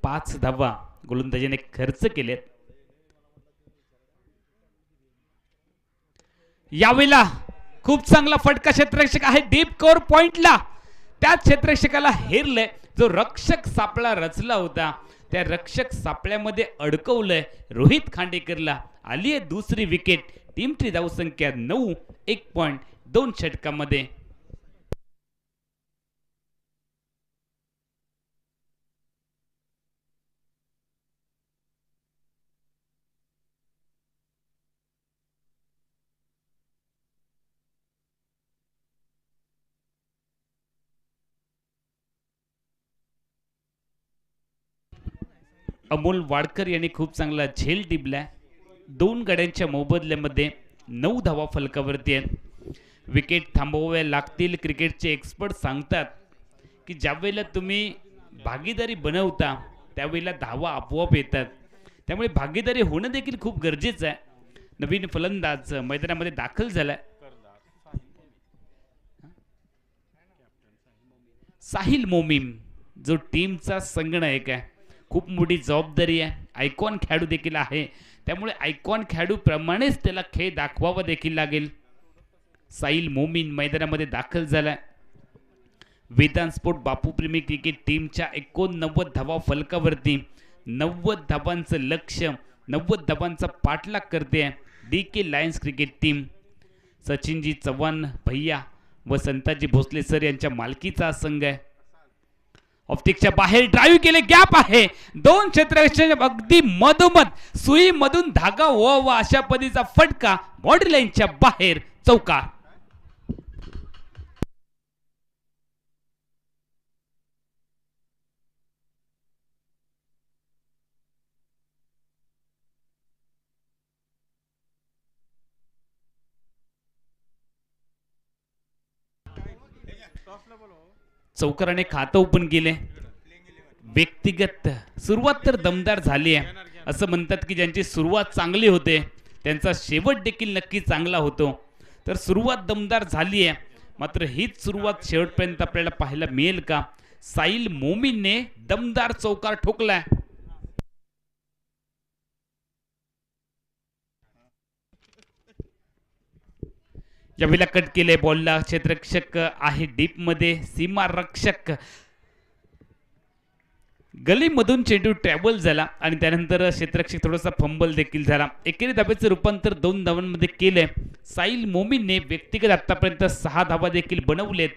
5 धावा गोलंदाजीने खर्च केलेत. यावेळेला खूप चांगला फटका, क्षेत्ररक्षक आहे डीप कव्हर पॉइंटला, त्या क्षेत्ररक्षकाला हेरलंय. जो रक्षक सापळा रचला होता त्या रक्षक सापळ्यामध्ये अडकवलंय रोहित खांडेकरला. आली आहे दुसरी विकेट. टीमची धावसंख्या 9, 1.2 षटकामध्ये. अमोल वाडकर यांनी खूप चांगला झेल टिपलाय. 2 गड्यांच्या मोबदल्यामध्ये 9 धावा फलकावरती आहेत. विकेट थांबवाव्या लागतील. क्रिकेटचे एक्सपर्ट सांगतात की ज्यावेळेला तुम्ही भागीदारी बनवता त्यावेळेला धावा आपोआप येतात. त्यामुळे भागीदारी होणं देखील खूप गरजेचं आहे. नवीन फलंदाज मैदानामध्ये दाखल झालाय. साहिल मोमीन जो टीमचा संगणक आहे. खूप मोठी जबाबदारी आहे. आयकॉन खेळाडू देखील आहे. त्यामुळे आयकॉन खेळाडू प्रमाणेच त्याला खेळ दाखवावा देखील लागेल. साहिल मोमीन मैदानामध्ये दाखल झालाय. वेदांत स्पोर्ट बापूप्रेमी क्रिकेट टीमच्या 89 धावा फलकावरती 90 धावांचं लक्ष्य 90 धावांचा पाठलाग करते DK लायन्स क्रिकेट टीम. सचिनजी चव्हाण भैया व संताजी भोसले सर यांच्या मालकीचा संघ आहे. ऑप्टिकच्या बाहेर ड्राईव्ह केले. गॅप आहे. 2 क्षेत्ररक्षक अगदी मधोमध सुई मधून धागा ओवा अशा पद्धतीचा फटका बॉर्डर लाईनच्या बाहेर चौकार. चौकाराने खातं ओपन केले. व्यक्तिगत सुरुवात तर दमदार झाली आहे. असं म्हणतात की ज्यांची सुरुवात चांगली होते त्यांचा शेवट देखील नक्की चांगला होतो. तर सुरुवात दमदार झाली आहे. मात्र हीच सुरुवात शेवटपर्यंत आपल्याला पाहायला मिळेल का? साहिल मोमीनने दमदार चौकार ठोकलाय. यावेळेला कट केले. बॉलला क्षेत्ररक्षक आहे डीप मध्ये. सीमा रक्षक गलीमधून चेंडू ट्रॅव्हल झाला आणि त्यानंतर क्षेत्ररक्षक थोडासा फंबल देखील झाला. एकेरी धाब्याचं रूपांतर 2 धावांमध्ये केलंय. साहिल मोमीनने व्यक्तिगत आतापर्यंत 6 धावा देखील बनवलेत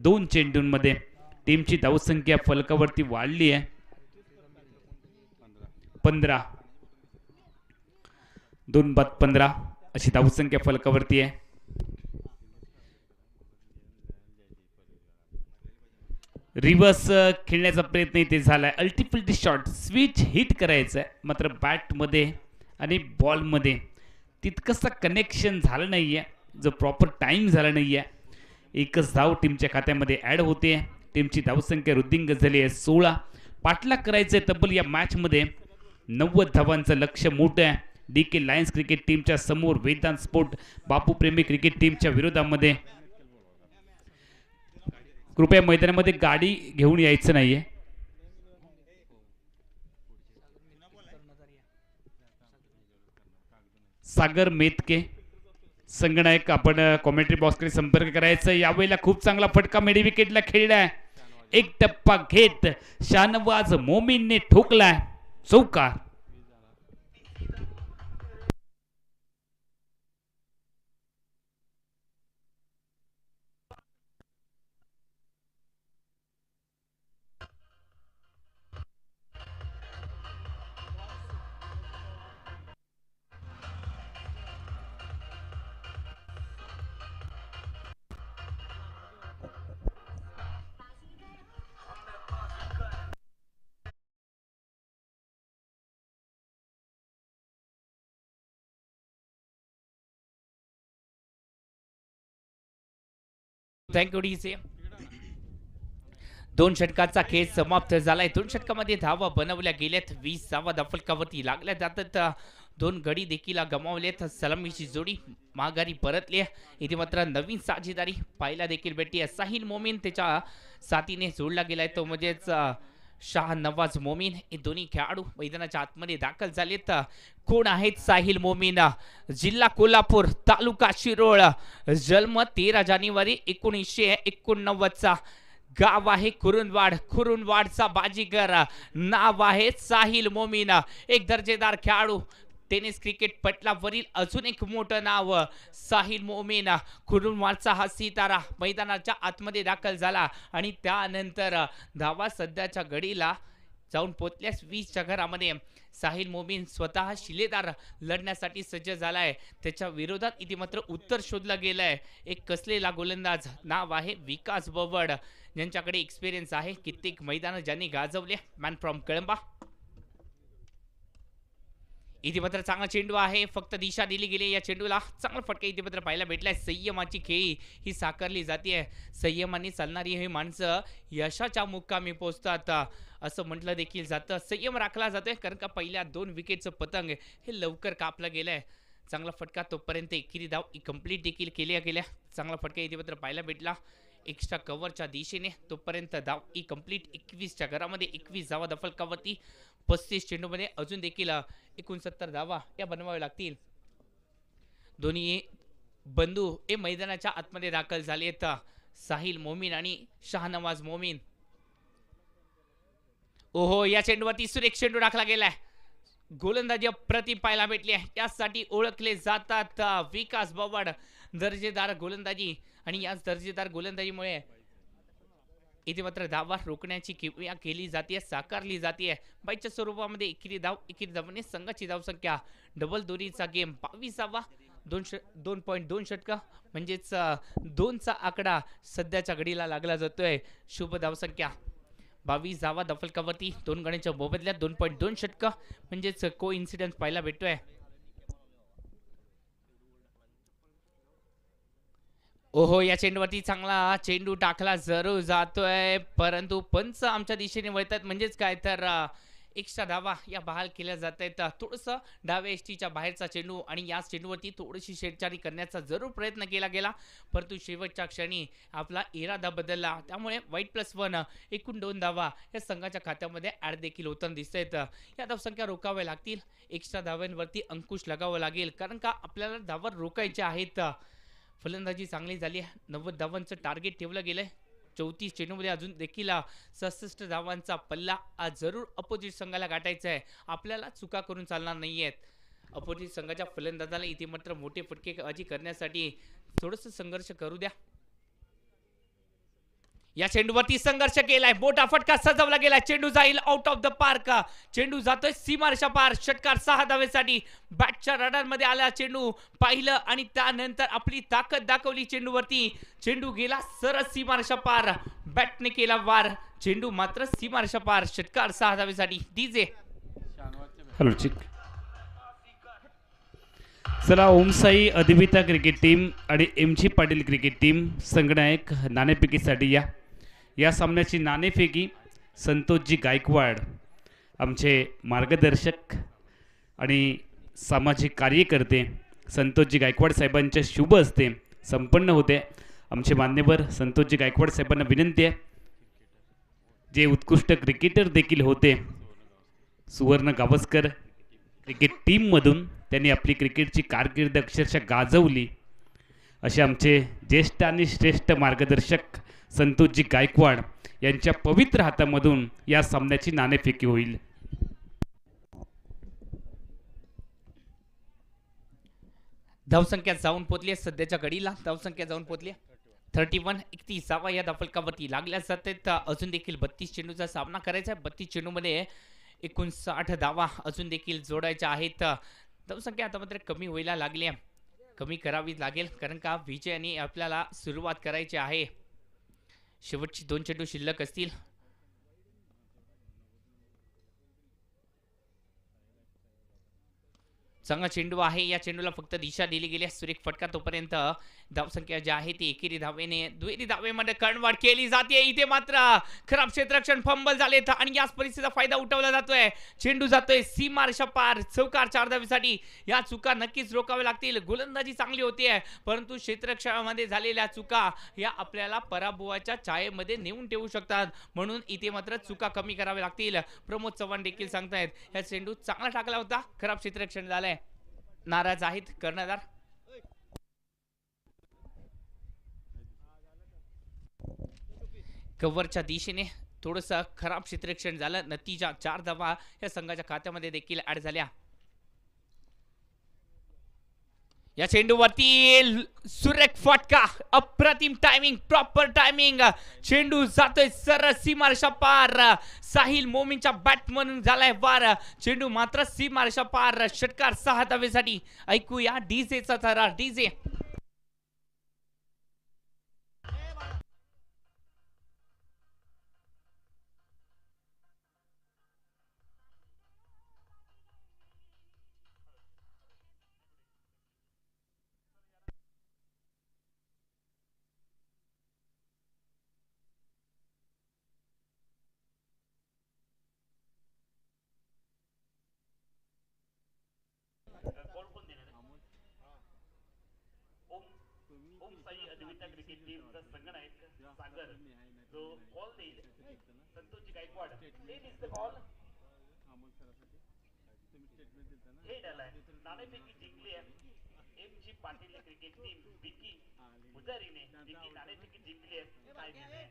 2 चेंडूंमध्ये. टीमची धावसंख्या फलकावरती वाढली आहे. 15 2 बाद 15 अशी धावसंख्या फलकावरती आहे. रिव्हर्स खेळण्याचा प्रयत्न इथे झालाय. अल्टिपल्टी शॉट स्विच हिट करायचं आहे. मात्र बॅटमध्ये आणि बॉलमध्ये तितकंसं कनेक्शन झालं नाही आहे. जो प्रॉपर टाइम झाला नाही आहे. एकच धाव टीमच्या खात्यामध्ये ॲड होते. टीमची धावसंख्या वृद्धिंगत झाली आहे 16. पाठलाग करायचं आहे तब्बल या मॅचमध्ये 90 धावांचं लक्ष्य मोठं आहे. DK लायन्स क्रिकेट टीमच्या समोर वेदांत स्पोर्ट बापूप्रेमी क्रिकेट टीमच्या विरोधामध्ये. कृपया मैदानामध्ये गाडी घेऊन यायचं नाहीये. सागर मेतके संगणक आपण कॉमेंट्री बॉक्सकडे संपर्क करायचा. यावेळेला खूप चांगला फटका मिडी विकेटला खेळलाय. एक टप्पा घेत शाहनवाज मोमीनने ठोकलाय चौकार. Thank you DJ. 2 षटकांचा खेळ समाप्त झालाय. 2 षटकामध्ये धावा बनवल्या गेल्यात. 20 धावा फलकावरती लागल्या जातात. 2 गडी देखील गमावलेत. सलामीची जोडी माघारी परतली. इथे मात्र नवीन साझेदारी पाहायला देखील भेटते. साहिल मोमीन त्याच्या साथीने जोडला गेलाय तो म्हणजेच शाहनवाज मोमीन. हे दोन्ही खेळाडू मैदानाच्या आतमध्ये दाखल झालेत. कोण आहेत साहिल मोमीन? जिल्हा कोल्हापूर, तालुका शिरोळ, जन्म 13 जानेवारी 1989चा. गाव आहे कुरुंदवाड. कुरुंदवाडचा बाजीगर. नाव आहे साहिल मोमीन. एक दर्जेदार खेळाडू. टेनिस क्रिकेट पटलावरील अजून एक मोठं नाव साहिल मोमीन. कुरुंदवाडचा हा सितारा मैदानाच्या आतमध्ये दाखल झाला आणि त्यानंतर धावा सध्याच्या घडीला जाऊन पोचल्यास 20च्या घरामध्ये. साहिल मोमीन स्वतः शिलेदार लढण्यासाठी सज्ज झालाय. त्याच्या विरोधात इथे मात्र उत्तर शोधलं गेलंय. एक कसलेला गोलंदाज. नाव आहे विकास बवड, ज्यांच्याकडे एक्सपिरियन्स आहे. कित्येक मैदान ज्यांनी गाजवले. Man from Kalamba. इथे मात्र चांगला चेंडू आहे, फक्त दिशा दिली गेली या चेंडूला. चांगला फटका इथे मात्र पाहायला भेटलाय. संयमाची खेळी ही साकारली जाते. संयमाने चालणारी ही माणसं यशाच्या मुक्कामी पोहोचतात असं म्हटलं देखील जातं. संयम राखला जातोय कारण का पहिल्या 2 विकेटचं पतंग हे लवकर कापलं गेलंय. चांगला फटका तोपर्यंत एकेरी धाव कंप्लीट देखील केल्या गेल्या. चांगला फटका इथे मात्र पाहायला भेटला एक्स्ट्रा कव्हरच्या दिशेने. तोपर्यंत धाव कंप्लीट 21च्या घरामध्ये 21 धावा दफलकावरती. 35 चेंडूमध्ये अजून देखील 69 धावा या बनवाव्या लागतील. दोन्ही बंधू हे मैदानाच्या आतमध्ये दाखल झाले आहेत, साहिल मोमीन आणि शाहनवाज मोमीन. ओहो, या चेंडूवरती सुरेख चेंडू टाकला गेलाय. गोलंदाजी अप्रतिम पाहायला भेटली आहे. यासाठी ओळखले जातात विकास बवाड. दर्जेदार गोलंदाजी आणि याच दर्जेदार गोलंदाजीमुळे इथे मात्र धावा रोखण्याची किमया केली जाते, साकारली जाते. बाईच्या स्वरूपामध्ये एकेरी धावने संघाची धावसंख्या डबल दोरीचा गेम 22वा 2.2 षटका म्हणजेच 2चा आकडा सध्याच्या घडीला लागला जातोय. शुभ धावसंख्या 22 धावा दफलकावरती 2 गड्यांच्या मोबदल्यात 2.2 षटका म्हणजेच को इन्सिडेंट पाहायला भेटतोय. ओहो, या चेंडूवरती चांगला चेंडू टाकला जरूर जातोय, परंतु पंच आमच्या दिशेने वळतात. म्हणजेच काय तर एक्स्ट्रा धावा या बहाल केल्या जात आहेत. थोडंसं डाव्या एसटीच्या बाहेरचा चेंडू आणि याच चेंडूवरती थोडीशी शेरचारी करण्याचा जरूर प्रयत्न केला गेला, परंतु शेवटच्या क्षणी आपला इरादा बदलला. त्यामुळे वाईट+1 एकूण 2 धावा या संघाच्या खात्यामध्ये ऍड देखील होताना दिसत आहेत. या धावसंख्या रोखाव्या लागतील. एक्स्ट्रा धाव्यांवरती अंकुश लगावं लागेल कारण का आपल्याला धावा रोखायच्या आहेत. फलंदाजी चांगली झाली आहे. 90 धावांचं टार्गेट ठेवलं गेलंय. 34 चेंडूमध्ये अजून देखील 66 धावांचा पल्ला जरूर अपोजिट संघाला गाठायचा आहे. आपल्याला चुका करून चालणार नाही आहेत. अपोजिट संघाच्या फलंदाजाला इथे मात्र मोठे फटकेबाजी करण्यासाठी थोडंसं संघर्ष करू द्या. या चेंडूवरती संघर्ष केलाय, मोठा फटका सजवला गेला. चेंडू जाईल आउट ऑफ द पार्क. चेंडू जातोय सीमारेषा पार. षटकार 6 धावेसाठी. बॅटच्या रडार मध्ये आला चेंडू, पाहिलं आणि त्यानंतर आपली ताकद दाखवली चेंडूवरती. चेंडू गेला सरळ सीमारेषा पार. बॅटने केला वार. चेंडू मात्र सीमारेषा पार. षटकार 6 धावेसाठी. डीजे हॅलो चिक. चला, ओमसाई अद्विता क्रिकेट टीम आणि एम.जी. पाटील क्रिकेट टीम संगणक नाणेफेकीसाठी या सामन्याची नाणेफेकी संतोषजी गायकवाड आमचे मार्गदर्शक आणि सामाजिक कार्यकर्ते संतोषजी गायकवाड साहेबांच्या शुभ हस्ते संपन्न होते. आमचे मान्यवर संतोषजी गायकवाड साहेबांना विनंती आहे, जे उत्कृष्ट क्रिकेटर देखील होते, सुवर्ण गावस्कर क्रिकेट टीममधून त्यांनी आपली क्रिकेटची कारकीर्द अक्षरशः गाजवली, असे आमचे ज्येष्ठ आणि श्रेष्ठ मार्गदर्शक संतोषजी गायकवाड यांच्या पवित्र हातामधून या सामन्याची नाणेफेकी होईल. धावसंख्या जाऊन पोचली सध्याच्या घडीला. धावसंख्या जाऊन पोचली 31-31 या दफलकावरती लागल्या जातात. अजून देखील 32 चेंडूचा सामना करायचा आहे. 32 चेंडूमध्ये 59 धावा अजून देखील जोडायच्या आहेत. धावसंख्या आता मात्र कमी व्हायला लागली, कमी करावी लागेल कारण का विजयाने आपल्याला सुरुवात करायची आहे. शेवटची 2 चेंडू शिल्लक असतील. चांगला चेंडू आहे. या चेंडूला फक्त दिशा दिली गेली. सुरेख फटका. तोपर्यंत धावसंख्या जी आहे ती एकेरी धावेने दुहेरी धावेमध्ये कणवाड केली जाते. इथे मात्र खराब क्षेत्ररक्षण, फंबल झालेत आणि याच परिस्थितीचा फायदा उठवला जातोय. चेंडू जातोय सीमारेषा पार. चौकार 4 धावेसाठी. या चुका नक्कीच रोखाव्या लागतील. गोलंदाजी चांगली होतीये, परंतु क्षेत्ररक्षणामध्ये झालेल्या चुका या आपल्याला पराभवाच्या छायेमध्ये नेऊन ठेवू शकतात. म्हणून इथे मात्र चुका कमी कराव्या लागतील. प्रमोद चव्हाण देखील सांगतायत या चेंडू चांगला टाकला होता, खराब क्षेत्ररक्षण झालंय. नाराज आहेत कर्णधार. कव्हरच्या दिशेने थोडंसं खराब क्षेत्ररक्षण झालं. नतीजा 4 धावा या संघाच्या खात्यामध्ये देखील ऍड झाल्या. या चेंडूवरती सुरेख फटका. अप्रतिम टायमिंग, प्रॉपर टायमिंग. चेंडू जातोय सरळ सीमारेषा पार. साहिल मोमीनच्या बॅट म्हणून झालाय वार. चेंडू मात्र सीमारेषा पार. षटकार 6 धावेसाठी. ऐकूया डीजेचा थरार. डीजे ओम साई अद्विता क्रिकेट टीमचा संघनायक सागर जो कॉल देईल संतोषजी Gaikwad ten is the call head आलाय नाणेफेकी जिंकली आहे M G Patil cricket team Vicky पुजारीने विकी नाणेफेकी जिंकली आहे काय निर्णय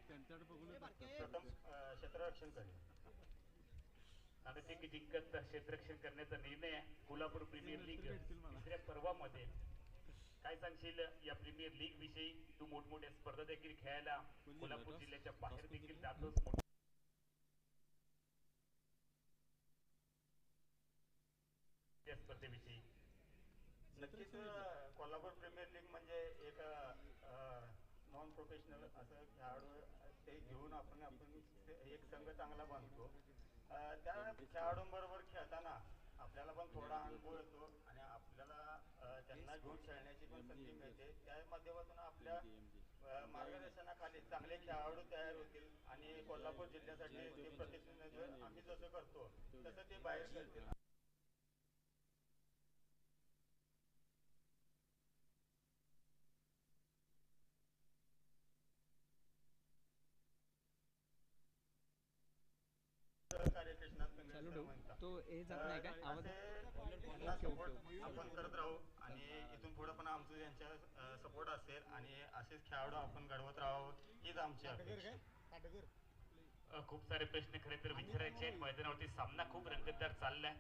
प्रथम क्षेत्ररक्षण करेल नाणेफेकी जिंकत क्षेत्ररक्षण करण्याचा निर्णय कोल्हापूर प्रीमियर लीग तिसऱ्या पर्वामध्ये काय सांगशील या प्रीमियर लीग विषयी तू मोठमोठ्या स्पर्धा देखील खेळायला कोल्हापूर जिल्ह्याच्या बाहेर देखील जातोस त्या स्पर्धेविषयी नक्कीच कोल्हापूर प्रीमियर लीग म्हणजे एक नॉन प्रोफेशनल असं खेळाडू ते घेऊन आपण एक संघ चांगला बांधतो त्या खेळाडूंबरोबर खेळताना आपल्याला पण थोडा अनुभव येतो आणि आपल्याला त्यांना घेऊन खेळण्याची पण संधी मिळते त्या माध्यमातून आपल्या मार्गदर्शनाखाली चांगले खेळाडू तयार होतील आणि कोल्हापूर जिल्ह्यासाठी ते प्रतिनिधित्व आम्ही जसं करतो तसं ते बाहेर करतील तो हे जात नाही काय आवाज आपण करत राहू आणि इथून पुढे पण आमचं यांच्या सपोर्ट असेल आणि असेच खेळाडू आपण घडवत राहू हीच आमची अपेक्षा. खूप सारे प्रश्न खरे तर विचारायचे आहेत मैदानावरती सामना खूप रंगतदार चाललाय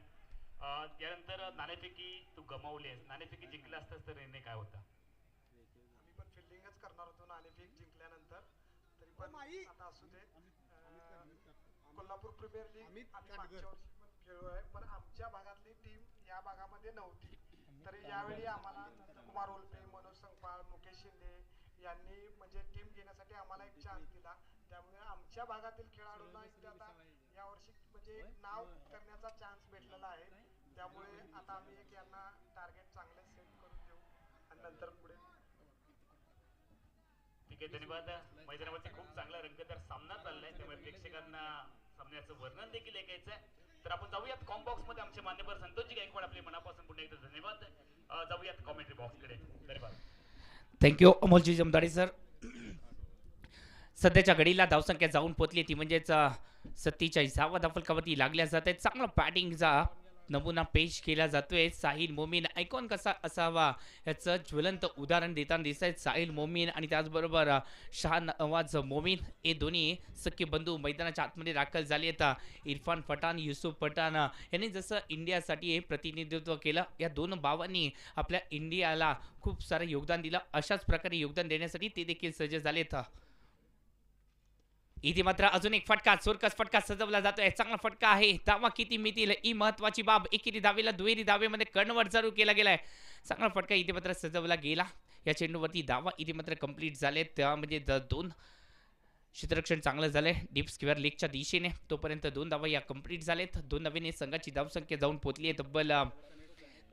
त्यानंतर नाणेफेकी तू गमावलीस नाणेफेकी जिंकला असतास तर निर्णय काय होता आम्ही पण फिल्डिंगच करणार होतो नाणेफेक जिंकल्यानंतर तरी पण आता असू दे कोल्हापूर प्रीमियर लीग आम्ही मागच्या वर्षी पण खेळलो आहे पण आमच्या भागातली टीम या भागामध्ये नव्हती तरी यावेळी आम्हाला कुमार ओल्पे मनोज संगपाळ मुकेश शिंदे यांनी म्हणजे टीम घेण्यासाठी आम्हाला एक चान्स दिला त्यामुळे आमच्या भागातील खेळाडूंना इथे आता यावर्षी म्हणजे नाव करण्याचा चान्स भेटलेला आहे त्यामुळे आता आम्ही एक यांना टार्गेट चांगले सेट करून देऊ आणि नंतर पुढे ठीक आहे धन्यवाद मैदानावरती खूप चांगला रंगतदार सामना चाललाय त्यामुळे प्रेक्षकांना सामन्याचं वर्णन देखील ऐकायचं आहे तर आपण जाऊयात कॉम बॉक्स मध्ये आमचे मान्यवर संतोषजी गायकवाड आपले मनापासून पुन्हा एकदा धन्यवाद जाऊयात कॉमेंट्री बॉक्स कडे धन्यवाद थँक्यू अमोलजी जमदाडे सर सध्याच्या घडीला धावसंख्या जाऊन पोचली ती म्हणजेच 47वा धावफलकावरती लागल्या जात आहेत चांगला बॅटिंगचा नमुना पेश केला जातोय साहिल मोमीन आयकॉन कसा असावा याचं ज्वलंत उदाहरण देताना दिसत आहेत साहिल मोमीन आणि त्याचबरोबर शाहनवाज मोमीन हे दोन्ही सख्खे बंधू मैदानाच्या आतमध्ये दाखल झाले आहेत इरफान पठाण युसुफ पठाण यांनी जसं इंडियासाठी प्रतिनिधित्व केलं या दोन भावांनी आपल्या इंडियाला खूप सारं योगदान दिलं अशाच प्रकारे योगदान देण्यासाठी ते देखील सज्ज झालेत इथे मात्र अजून एक फटका चोरकस फटका सजवला जातोय चांगला फटका आहे दावा किती मिळतील ही महत्वाची बाब एकेरी धावेला दुहेरी धावेमध्ये कन्वर्ट जरूर केला गेलाय चांगला फटका इथे मात्र सजवला गेला या चेंडूवरती धावा इथे मात्र कंप्लीट झाले त्यामध्ये दोन क्षेत्ररक्षण चांगलं झालंय डीप स्क्वेअर लेगच्या दिशेने तोपर्यंत 2 धावा या कंप्लीट झालेत 2 नव्याने संघाची धावसंख्या जाऊन पोहोचली आहे तब्बल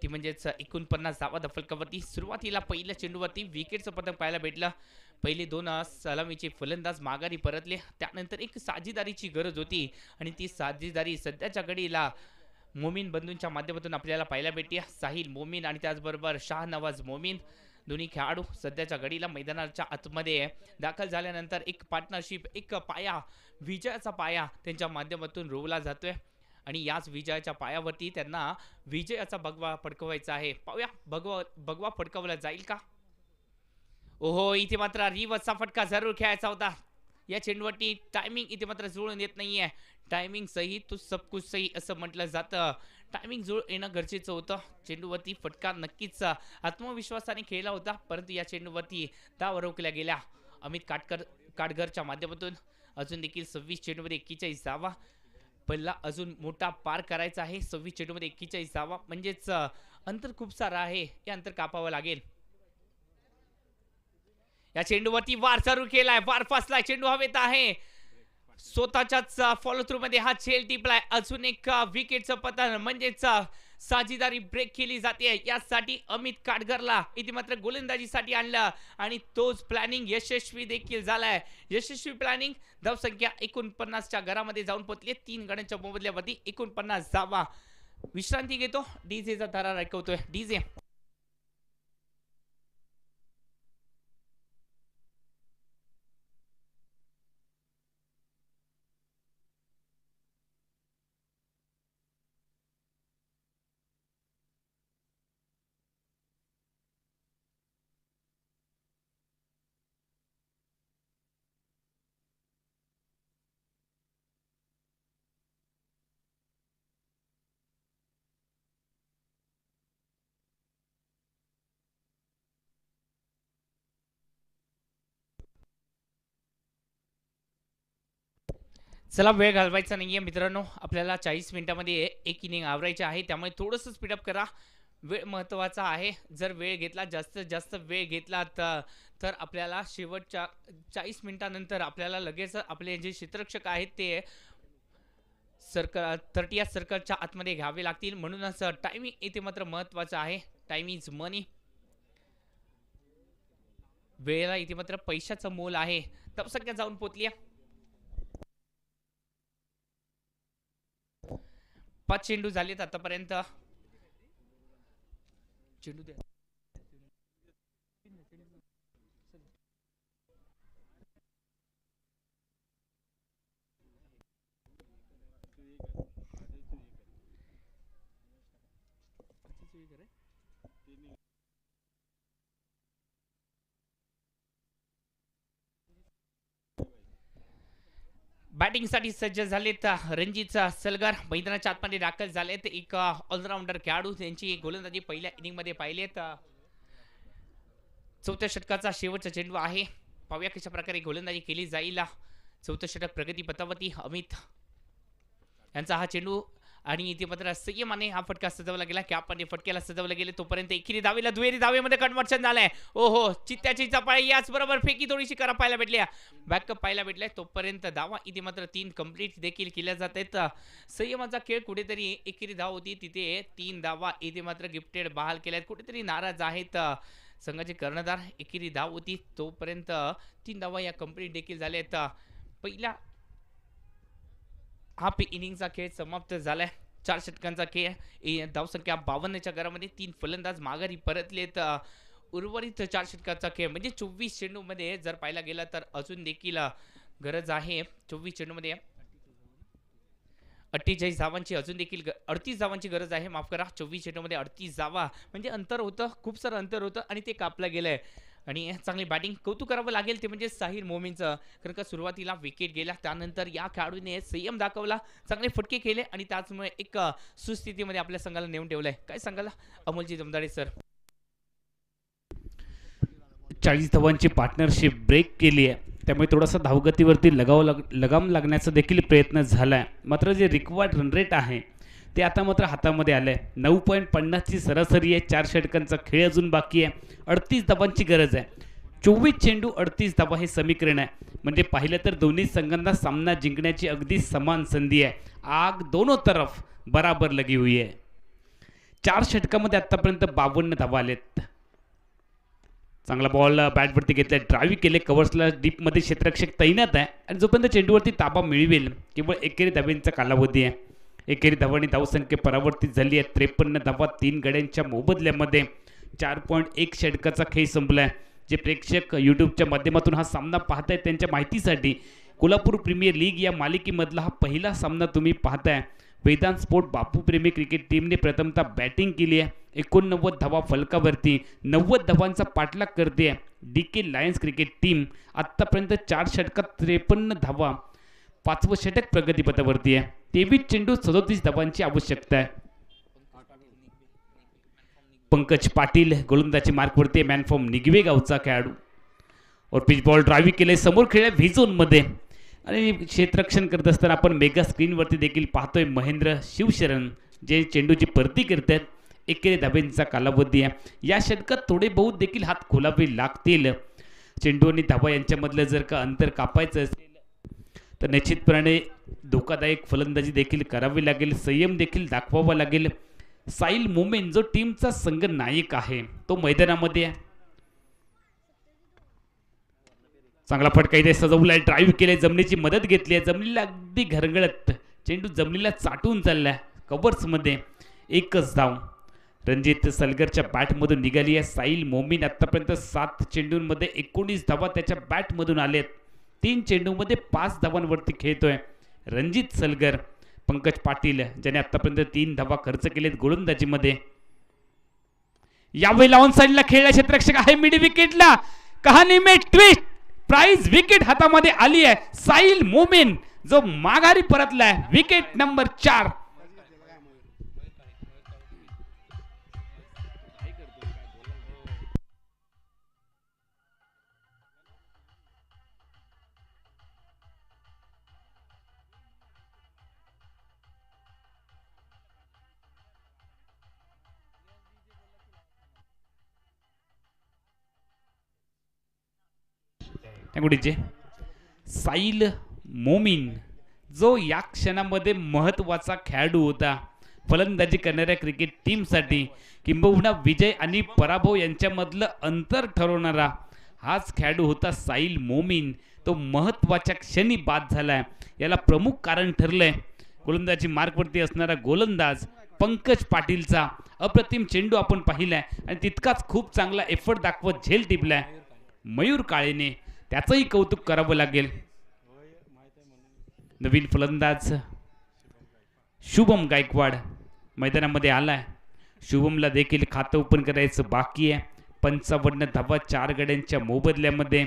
ती म्हणजेच 49 धावा फलकावरती सुरुवातीला पहिल्या चेंडूवरती विकेटचं पतंग पाहायला भेटलं पहिले 2 सलामीचे फलंदाज माघारी परतले त्यानंतर एक साजेदारीची गरज होती आणि ती साजेदारी सध्याच्या घडीला मोमीन बंधूंच्या माध्यमातून आपल्याला पाहायला भेटते साहिल मोमीन आणि त्याचबरोबर शाहनवाज मोमीन दोन्ही खेळाडू सध्याच्या घडीला मैदानाच्या आतमध्ये दाखल झाल्यानंतर एक पार्टनरशिप एक पाया विजयाचा पाया त्यांच्या माध्यमातून रोवला जातोय आणि याच विजयाच्या पायावरती त्यांना विजयाचा भगवा फडकवायचा आहे पाहूया भगवा फडकवला जाईल का ओहो इथे मात्र रिवर्सचा फटका जरूर खेळायचा होता या चेंडूवरती टायमिंग इथे मात्र जुळून येत नाहीये टायमिंग सही तो सब कुछ सही असं म्हटलं जातं टायमिंग जुळ येणं गरजेचं होतं चेंडूवरती फटका नक्कीच आत्मविश्वासाने खेळला होता परंतु या चेंडूवरती धावा रोखल्या गेल्या अमित काटघरच्या माध्यमातून अजून देखील 26 चेंडूमध्ये 41 धावा पहिला अजून मोठा पार करायचा आहे 26 चेंडूमध्ये 41 धावा म्हणजेच अंतर खूप सारं आहे हे अंतर कापावं लागेल या चेंडूवरती वार चालू केलाय वार फसलाय चेंडू हवेत आहे स्वतःच्याच फॉलो थ्रू मध्ये हा झेल टिपलाय अजून एक विकेटचं पतन म्हणजेच साजेदारी ब्रेक केली जाते यासाठी अमित काटघरला इथे मात्र गोलंदाजीसाठी आणलं आणि तोच प्लॅनिंग यशस्वी देखील झालाय यशस्वी प्लॅनिंग धावसंख्या 49च्या घरामध्ये जाऊन पोहोचली 3 गड्यांच्या मोबदल्यावरती 49 धावा विश्रांती घेतो डीजेचा तारा ऐकवतोय डीजे चला वेळ घालवायचा नाहीये मित्रांनो, आपल्याला 40 मिनिटामध्ये एक इनिंग आवरायचे आहे, त्यामुळे थोडंसं स्पीडअप करा. वेळ महत्त्वाचा आहे. जर वेळ घेतला, जास्तीत जास्त वेळ घेतला तर आपल्याला शेवटच्या 40 मिनिटानंतर आपल्याला लगेच आपले जे क्षेत्ररक्षक आहेत ते सर्कल 30 सर्कलच्या आतमध्ये घ्यावे लागतील. म्हणूनच टायमिंग इथे मात्र महत्त्वाचं आहे. टाइम इज मनी. वेळेला इथे मात्र पैशाचं मोल आहे. धावसंख्या जाऊन पोचली आहे. 5 चेंडू झालेत आतापर्यंत. चेंडू द्या. बॅटिंगसाठी सज्ज झालेत रणजित सलगर मैदानाच्या आतमध्ये दाखल झालेत. एक ऑलराऊंडर खेळाडू त्यांची गोलंदाजी पहिल्या इनिंगमध्ये पाहिलेत. चौथ्या षटकाचा शेवटचा चेंडू आहे. पाहूया कशा प्रकारे गोलंदाजी केली जाईल. चौथं षटक प्रगती पथावरती अमित यांचा हा चेंडू आणि इथे मात्र संयमाने हा फटका सजवला गेला. कॅपमध्ये फटक्याला सजवलं गेले तोपर्यंत एकेरी धावेला दुहेरी धावेमध्ये कन्व्हर्शन झालंय. ओहो, चित्त्याची चपाळी याच बरोबर फेकी थोडीशी करा पाहायला भेटल्या. बॅकअप पाहायला भेटलाय तोपर्यंत धावा इथे मात्र 3 कंप्लीट देखील केल्या जात आहेत. संयमाचा खेळ कुठेतरी एकेरी धाव होती तिथे 3 धावा इथे मात्र गिफ्टेड बहाल केल्यात. कुठेतरी नाराज आहेत संघाचे कर्णधार. एकेरी धाव होती तोपर्यंत 3 धावा या कंप्लीट देखील झाल्यात. पहिला हाफ इनिंगचा खेळ समाप्त झालाय. 4 षटकांचा खेळ. धावसंख्या 52च्या घरामध्ये 3 फलंदाज माघारी परतलेत. उर्वरित 4 षटकाचा खेळ म्हणजे 24 चेंडूमध्ये जर पाहायला गेला तर अजून देखील गरज आहे. 24 चेंडूमध्ये 48 धावांची अजून देखील 38 धावांची गरज आहे. माफ करा, 24 चेंडूमध्ये 38 धावा म्हणजे अंतर होतं, खूप सारं अंतर होतं आणि ते कापलं गेलंय. आणि चांगली बॅटिंग कौतुक करावं लागेल ते म्हणजे साहिल मोमीनचं. कारण का सुरुवातीला विकेट गेला, त्यानंतर या खेळाडूने संयम दाखवला, चांगले फटके केले आणि त्याचमुळे एक सुस्थितीमध्ये आपल्या संघाला नेऊन ठेवलंय. काय सांगाल अमोलजी जमदाडे सर? 40 धावांची पार्टनरशिप ब्रेक केली आहे, त्यामुळे थोडासा धावगतीवरती लगाम लागण्याचा देखील प्रयत्न झाला आहे. मात्र जे रिक्वायर्ड रन रेट आहे ते आता मात्र हातामध्ये आलं आहे. 9.50ची सरासरी आहे. 4 षटकांचा खेळ अजून बाकी आहे. 38 धावांची गरज आहे. 24 चेंडू 38 धावा हे समीकरण आहे. म्हणजे पाहिलं तर दोन्ही संघांना सामना जिंकण्याची अगदी समान संधी आहे. आग दोनों तरफ बराबर लगी हुई आहे. 4 षटकामध्ये आतापर्यंत 52 धावा आलेत. चांगला बॉल बॅटवरती घेतलाय, ड्राईव्ह केले, कव्हर्सला डीपमध्ये क्षेत्ररक्षक तैनात आहे आणि जोपर्यंत चेंडूवरती ताबा मिळवेल केवळ एकेरी धावेंचा कालावधी आहे. एकेरी धावांनी धावसंख्या परावर्तित झाली आहे. 53 धावा 3 गड्यांच्या मोबदल्यामध्ये. 4.1 षटकाचा खेळ संपलाय. जे प्रेक्षक यूट्यूबच्या माध्यमातून हा सामना पाहताय त्यांच्या माहितीसाठी कोल्हापूर प्रीमियर लीग या मालिकेमधला हा पहिला सामना तुम्ही पाहताय. वेदांत स्पोर्ट बापू प्रेमी क्रिकेट टीमने प्रथमतः बॅटिंग केली आहे. 89 धावा फलकावरती 90 धावांचा पाठलाग करते आहे. DK लायन्स क्रिकेट टीम आत्तापर्यंत 4 षटकात 53 धावा. 5वं षटक प्रगतीपथावरती आहे. 23 चेंडू 37 धावांची आवश्यकता आहे. पंकज पाटील गोलंदाजी मार्कवरती, मॅन फ्रॉम निगवे गावचा खेळाडू. और पिच बॉल ड्राईव्ह केले, समोर खेळल्या व्ही झोनमध्ये आणि क्षेत्ररक्षण करत असताना आपण मेगा स्क्रीनवरती देखील पाहतोय महेंद्र शिवशरण जे चेंडूची परती करतात. एकेरी धावेंचा कालावधी आहे. या षटकात थोडे बहुत देखील हात खोलावे लागतील. चेंडू आणि धावा यांच्यामधलं जर का अंतर कापायचं असेल तर निश्चितपणे धोकादायक फलंदाजी देखील करावी लागेल, संयम देखील दाखवावा लागेल. साहिल मोमेन जो टीमचा संघ नायक आहे तो मैदानामध्ये आहे. चांगला फटका इथे सजवलाय, ड्राईव्ह केले, जमिनीची मदत घेतली आहे. जमिनीला अगदी घरगळत चेंडू जमिनीला चाटून चाललाय. कव्हर्समध्ये एकच धाव रणजित सलगरच्या बॅटमधून निघाली आहे. साहिल मोमीन आतापर्यंत 7 चेंडूंमध्ये 19 धावा त्याच्या बॅटमधून आलेत. 3 चेंडूमध्ये 5 धावांवरती खेळतोय रणजित सलगर. पंकज पाटील ज्याने आतापर्यंत 3 धावा खर्च केलेत गोलंदाजीमध्ये. यावेळेला ऑन साइडला खेळला क्षेत्ररक्षक आहे मिड विकेटला. कहाणी में ट्विस्ट, प्राइज विकेट हातामध्ये आली आहे. साहिल मोमीन जो माघारी परतलाय. Wicket number 4. त्यामुळे साईल मोमीन जो या क्षणामध्ये महत्त्वाचा खेळाडू होता फलंदाजी करणाऱ्या क्रिकेट टीमसाठी, किंबहुना विजय आणि पराभव यांच्यामधलं अंतर ठरवणारा हाच खेळाडू होता साईल मोमीन. तो महत्त्वाच्या क्षणी बाद झालाय. याला प्रमुख कारण ठरलंय गोलंदाजी मार्कवरती असणारा गोलंदाज पंकज पाटीलचा अप्रतिम चेंडू आपण पाहिलाय आणि तितकाच खूप चांगला एफर्ट दाखवत झेल टिपलाय मयूर काळेने. त्याचंही कौतुक करावं लागेल. नवीन फलंदाज शुभम गायकवाड मैदानामध्ये आलाय. शुभमला देखील खातं ओपन करायचं बाकी आहे. 55 धावा 4 गड्यांच्या मोबदल्यामध्ये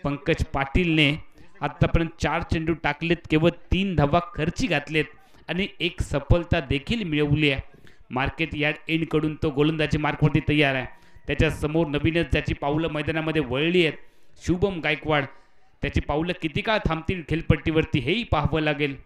पंकज पाटीलने आतापर्यंत 4 चेंडू टाकलेत, केवळ 3 धावा खर्ची घातलेत आणि एक सफलता देखील मिळवली आहे. मार्केट यार्ड एंडकडून तो गोलंदाजी मार्कवरती तयार आहे. त्याच्या समोर नवीनच ज्याची पावलं मैदानामध्ये वळली आहेत शुभम गायकवाड. त्याची पावलं किती काळ थांबतील खेळपट्टीवरती हेही पाहावं लागेल.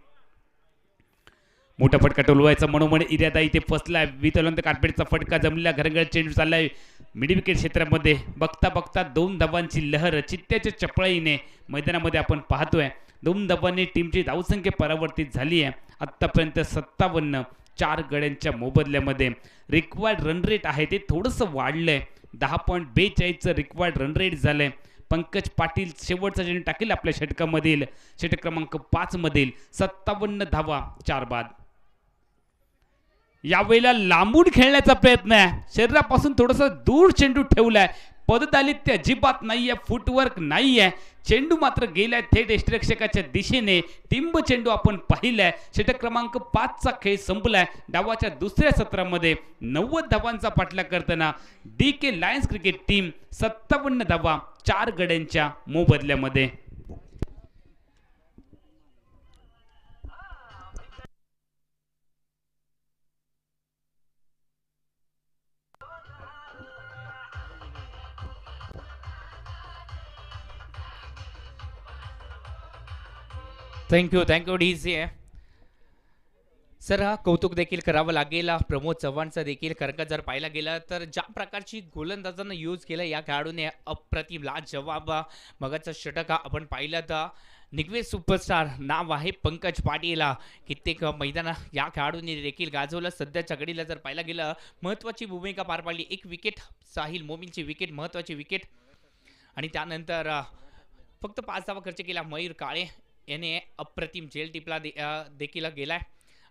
मोठा फटका टोलवायचा मनोमन इरादा इथे फसलाय. वितलंत कार्पेटचा फटका जमलेला घरंगळ चेंडू चाललाय मिड विकेट क्षेत्रामध्ये. बघता बघता 2 धावांची लहर चित्त्याच्या चपळाईने मैदानामध्ये आपण पाहतोय. 2 धावांनी टीमची धावसंख्या परावर्तित झाली आहे. आत्तापर्यंत 57 4 गड्यांच्या मोबदल्यामध्ये. रिक्वायर्ड रन रेट आहे ते थोडंसं वाढलंय. 10.42चं रिक्वायर्ड रन रेट झालंय. पंकज पाटील शेवटचा चेंडू टाकेल आपल्या षटकामधील षटक क्रमांक 5 मधील 57 धावा 4 बाद. यावेळेला लांबून खेळण्याचा प्रयत्न आहे. शरीरापासून थोडंसं दूर चेंडू ठेवलाय. पदतालित्य अजिबात नाहीये, फुटवर्क नाहीये. चेंडू मात्र गेलाय थेट यष्टिरक्षकाच्या दिशेने. टिंब चेंडू आपण पाहिलाय. षटक क्रमांक 5चा खेळ संपलाय. डावाच्या दुसऱ्या सत्रामध्ये 90 धावांचा पाठलाग करताना DK लायन्स क्रिकेट टीम 57 धावा 4 गड्यांच्या मोबदल्यामध्ये. Thank you DJ sir. हा कौतुक देखील करावं लागेल प्रमोद चव्हाणचं देखील, कारण का जर पाहायला गेलं तर ज्या प्रकारची गोलंदाजांना यूज केलं या खेळाडूने अप्रतिम लाजवाब मगाचं षटक आपण पाहिलं तर निग्वे सुपरस्टार नाव आहे पंकज पाटील. कित्येक मैदान या खेळाडूंनी देखील गाजवलं. सध्याच्या घडीला जर पाहायला गेलं महत्त्वाची भूमिका पार पाडली. एक विकेट साहिल मोमीनची विकेट, महत्त्वाची विकेट. आणि त्यानंतर फक्त 5 धावा खर्च केला मयूर काळे याने. अप्रतिम झेल टिपला देखील गेलाय.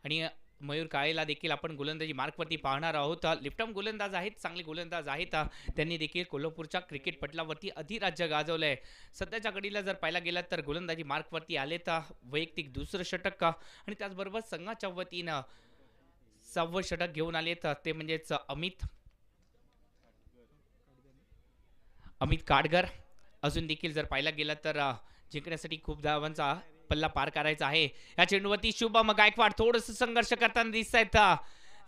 आणि मयूर काळेला देखील आपण गोलंदाजी मार्कवरती पाहणार आहोत. लेफ्ट आर्म गोलंदाज आहेत, चांगले गोलंदाज आहेत. त्यांनी देखील कोल्हापूरच्या क्रिकेट पटलावरती अधिराज्य गाजवलंय. सध्याच्या घडीला जर पाहायला गेलं तर गोलंदाजी मार्कवरती आले तर वैयक्तिक दुसरं षटक आणि त्याचबरोबर संघाच्या वतीनं 6वं षटक घेऊन आलेत ते म्हणजेच अमित काडगर. अजून देखील जर पाहायला गेलं तर जिंकण्यासाठी खूप धावांचा पल्ला पार करायचा आहे. या चेंडूवरती शुभम गायकवाड थोडंसं संघर्ष करताना दिसत आहेत.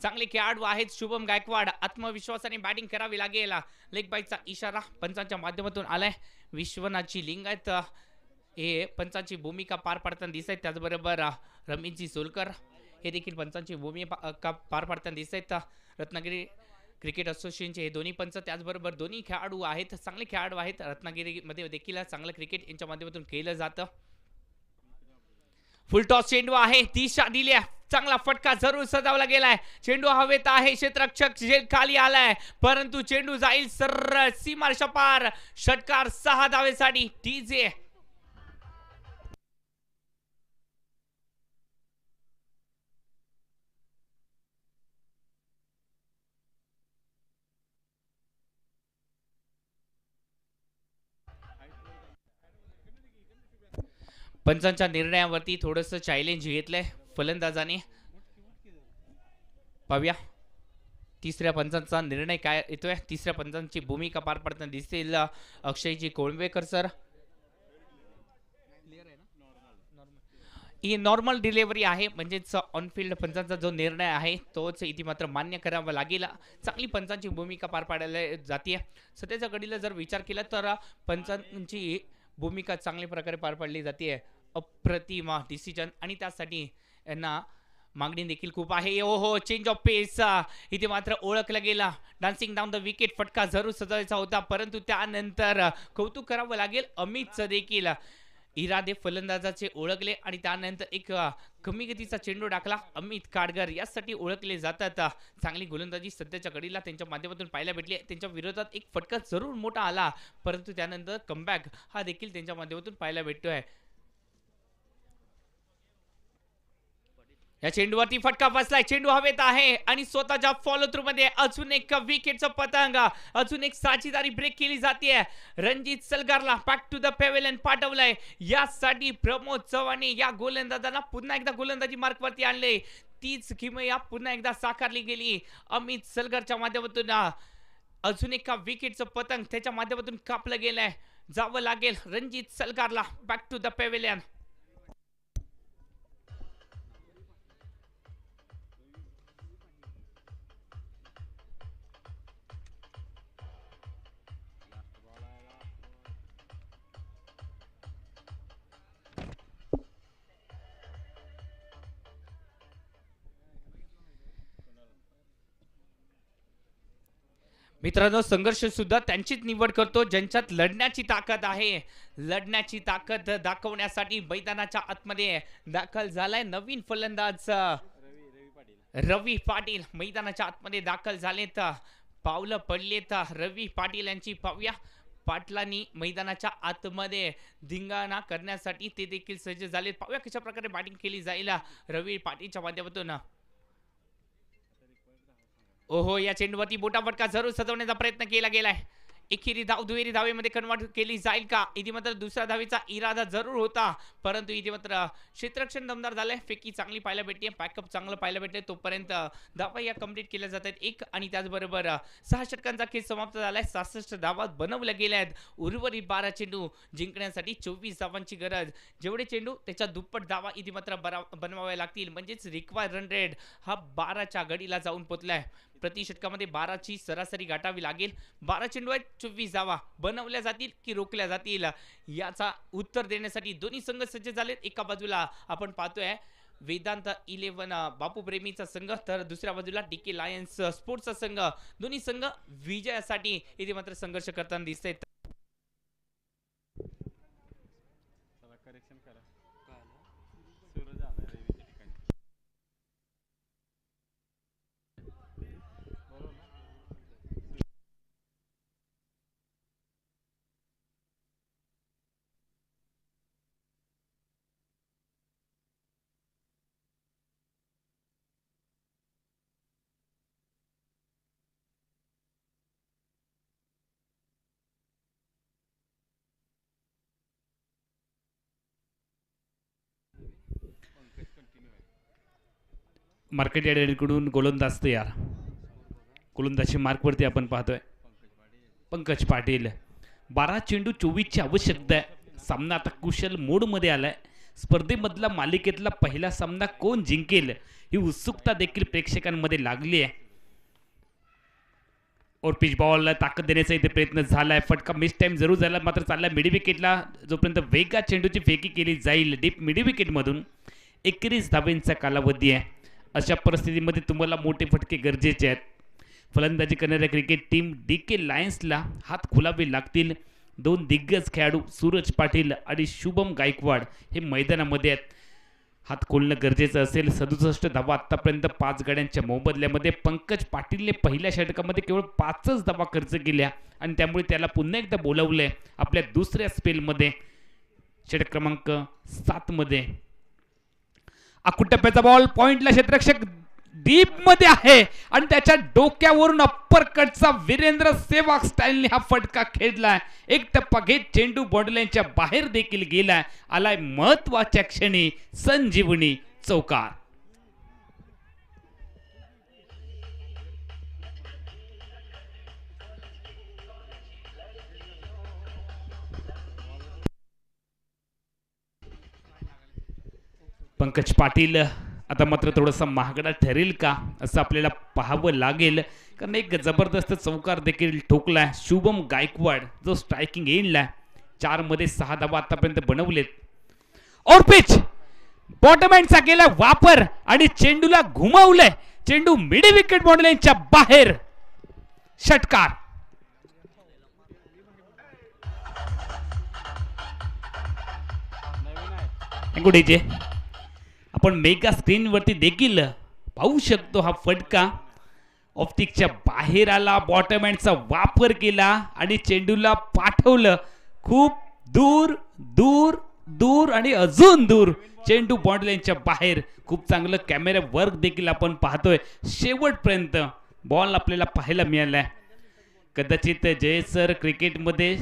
चांगले खेळाडू आहेत शुभम गायकवाड. आत्मविश्वासाने बॅटिंग करावी लागेल. लेग बाईचा इशारा पंचांच्या माध्यमातून आलाय. विश्वनाथची लिंगायत हे पंचांची भूमिका पार पाडताना दिसत आहेत. त्याचबरोबर रमेशजी सोलकर हे देखील पंचांची भूमिका पार पाडताना दिसत आहेत. रत्नागिरी क्रिकेट असोसिएशनचे हे दोन्ही पंच, त्याचबरोबर दोन्ही खेळाडू आहेत, चांगले खेळाडू आहेत. रत्नागिरीमध्ये देखील चांगलं क्रिकेट यांच्या माध्यमातून केलं जातं. फुल टॉस चेंडू आहे. दिशा दिली आहे. चांगला फटका जरूर सजावला गेलाय. चेंडू हवेत आहे. क्षेत्ररक्षक झेल खाली आलाय, परंतु चेंडू जाईल सरळ सीमारेषा पार. षटकार 6 धावेसाठी डीजे. पंचांच्या निर्णयावरती थोडंसं चॅलेंज घेतलंय फलंदाजाने. पाहूया तिसऱ्या पंचांचा निर्णय काय येतोय. तिसऱ्या पंचांची भूमिका पार पडताना दिसतील अक्षयजी कोळंबेकर सर. ही नॉर्मल डिलिव्हरी आहे, म्हणजेच ऑनफिल्ड पंचांचा जो निर्णय आहे तोच इथे मात्र मान्य करावा लागेल. चांगली पंचांची भूमिका पार पाडायला जाते. सध्याच्या घडीला जर विचार केला तर पंचांची भूमिका चांगल्या प्रकारे पार पाडली जाते. अप्रतिम डिसिजन आणि त्यासाठी यांना मागणी देखील खूप आहे. हो चेंज ऑफ पेस इथे मात्र ओळखला गेला. डान्सिंग डाऊन द विकेट फटका जरूर सजवायचा होता, परंतु त्यानंतर कौतुक करावं लागेल अमितचं देखील. इरादे फलंदाजाचे ओळखले आणि त्यानंतर एक कमी गतीचा चेंडू टाकला. अमित काडगर यासाठी ओळखले जातात. चांगली गोलंदाजी सध्याच्या घडीला त्यांच्या माध्यमातून पाहायला भेटली. त्यांच्या विरोधात एक फटका जरूर मोठा आला, परंतु त्यानंतर कमबॅक हा देखील त्यांच्या माध्यमातून पाहायला भेटतोय. या चेंडूवरती फटका बसलाय. चेंडू हवेत आहे आणि स्वतःच्या फॉलो थ्रू मध्ये अजून एक विकेटचा पतंग, अजून एक साचीदारी ब्रेक केली जाते. रणजित सलगरला बॅक टू द पेव्हिलियन पाठवलंय. यासाठी प्रमोद चव्हाण या गोलंदाजाला पुन्हा एकदा गोलंदाजी मार्कवरती आणले. तीच किमया पुन्हा एकदा साकारली गेली. अमित सलगरच्या माध्यमातून अजून एका विकेटचं पतंग त्याच्या माध्यमातून कापलं गेलंय. जावं लागेल रणजित सलगरला बॅक टू द पेव्हिलियन. मित्रांनो, संघर्ष सुद्धा त्यांचीच निवड करतो ज्यांच्यात लढण्याची ताकद आहे. लढण्याची ताकद दाखवण्यासाठी मैदानाच्या आतमध्ये दाखल झालाय नवीन फलंदाज रवी पाटील. मैदानाच्या आतमध्ये दाखल झालेत, पावलं पडलेत रवी पाटील यांची. पाहूया पाटलांनी मैदानाच्या आतमध्ये धिंगाणा करण्यासाठी ते देखील सज्ज झालेत. पाहूया कशा प्रकारे बॅटिंग केली जाईल रवी पाटीलच्या माध्यमातून. ओहो, या चेंडूवरती मोठा फटका जरूर सजवण्याचा प्रयत्न केला गेलाय. एकेरी धाव दुहेरी धावेमध्ये कन्वर्ट केली जाईल का? इथे मात्र दुसऱ्या धावेचा इरादा जरूर होता, परंतु इथे मात्र क्षेत्ररक्षण दमदार झालंय. फेकी चांगली पाहायला भेटते, पॅकअप चांगलं पाहायला भेटते. तोपर्यंत धावा या कंप्लीट केल्या जात आहेत एक, आणि त्याचबरोबर 6 षटकांचा खेळ समाप्त झालाय. 66 धावा बनवल्या गेल्या आहेत. उर्वरित 12 चेंडू जिंकण्यासाठी 24 धावांची गरज. जेवढे चेंडू त्याच्या दुप्पट धावा इथे मात्र बनवाव्या लागतील, म्हणजेच रिक्वायर्ड रन रेट हा 12च्या घडीला जाऊन पोहोचलाय. प्रति षटकामध्ये 12ची सरासरी गाठावी लागेल. 12 चेंडू आहेत, 24 धावा बनवल्या जातील की रोखल्या जातील, याचा उत्तर देण्यासाठी दोन्ही संघ सज्ज झालेत. एका बाजूला आपण पाहतोय वेदांत 11 बापू प्रेमीचा संघ, तर दुसऱ्या बाजूला डीके लायन्स स्पोर्ट्सचा संघ. दोन्ही संघ विजयासाठी इथे मात्र संघर्ष करताना दिसत आहेत. मार्केट यार्डकडून गोलंदाज तयार. गोलंदाजी मार्कवरती आपण पाहतोय पंकज पाटील. 12 चेंडू 24ची आवश्यकता आहे. सामना आता कुशल मोडमध्ये आलाय. स्पर्धेमधला मालिकेतला पहिला सामना कोण जिंकेल ही उत्सुकता देखील प्रेक्षकांमध्ये लागली आहे. और पिच बॉलला ताकद देण्याचा इथे प्रयत्न झालाय. फटका मिस टाइम जरूर झाला, मात्र चालला मिडी विकेटला. जोपर्यंत वेगा चेंडूची फेकी केली जाईल डीप मिडी विकेटमधून 21 धावेंचा कालावधी आहे. अशा परिस्थितीमध्ये तुम्हाला मोठे फटके गरजेचे आहेत. फलंदाजी करणाऱ्या क्रिकेट टीम डीके लायन्सला हात खुलावे लागतील. 2 दिग्गज खेळाडू सूरज पाटील आणि शुभम गायकवाड हे मैदानामध्ये आहेत. हात खोलणं गरजेचं असेल. 67 धावा आतापर्यंत 5 गाड्यांच्या मोबदल्यामध्ये. पंकज पाटीलने पहिल्या षटकामध्ये केवळ 5च धावा खर्च केल्या आणि त्यामुळे त्याला पुन्हा एकदा बोलावलंय आपल्या दुसऱ्या स्पेलमध्ये. षटक क्रमांक 7 मध्ये अकुटप्प्याचा बॉल पॉइंटला क्षेत्ररक्षक डीप मध्ये आहे आणि त्याच्या डोक्यावरून अप्पर कटचा वीरेंद्र सेवाग स्टाईलने हा फटका खेळलाय. एक टप्पा घेत चेंडू बॉर्डरलाईनच्या बाहेर देखील गेलाय. आलाय महत्वाच्या क्षणी संजीवनी चौकार. पंकज पाटील आता मात्र थोडासा महागडा ठरेल का असं आपल्याला पाहावं लागेल, कारण एक जबरदस्त चौकार देखील ठोकलाय शुभम गायकवाड जो स्ट्रायकिंग एंडला. 4 मध्ये 6 धावा आतापर्यंत बनवलेत. और पिच बॉटमॅनचा केला वापर आणि चेंडूला घुमावलंय. चेंडू मिड विकेट बॉन्डलाईनच्या बाहेर. षटकार. गुडेचे आपण मेगा स्क्रीन वरती देखील पाहू शकतो. हा फटका ऑप्टिकच्या बाहेर आला. बॉटमॅनचा वापर केला आणि चेंडूला पाठवलं खूप दूर दूर दूर आणि अजून दूर. चेंडू बॉन्ड लाईनच्या बाहेर. खूप चांगलं कॅमेरा वर्क देखील आपण पाहतोय. शेवटपर्यंत बॉल आपल्याला पाहायला मिळालाय. कदाचित जय सर क्रिकेटमध्ये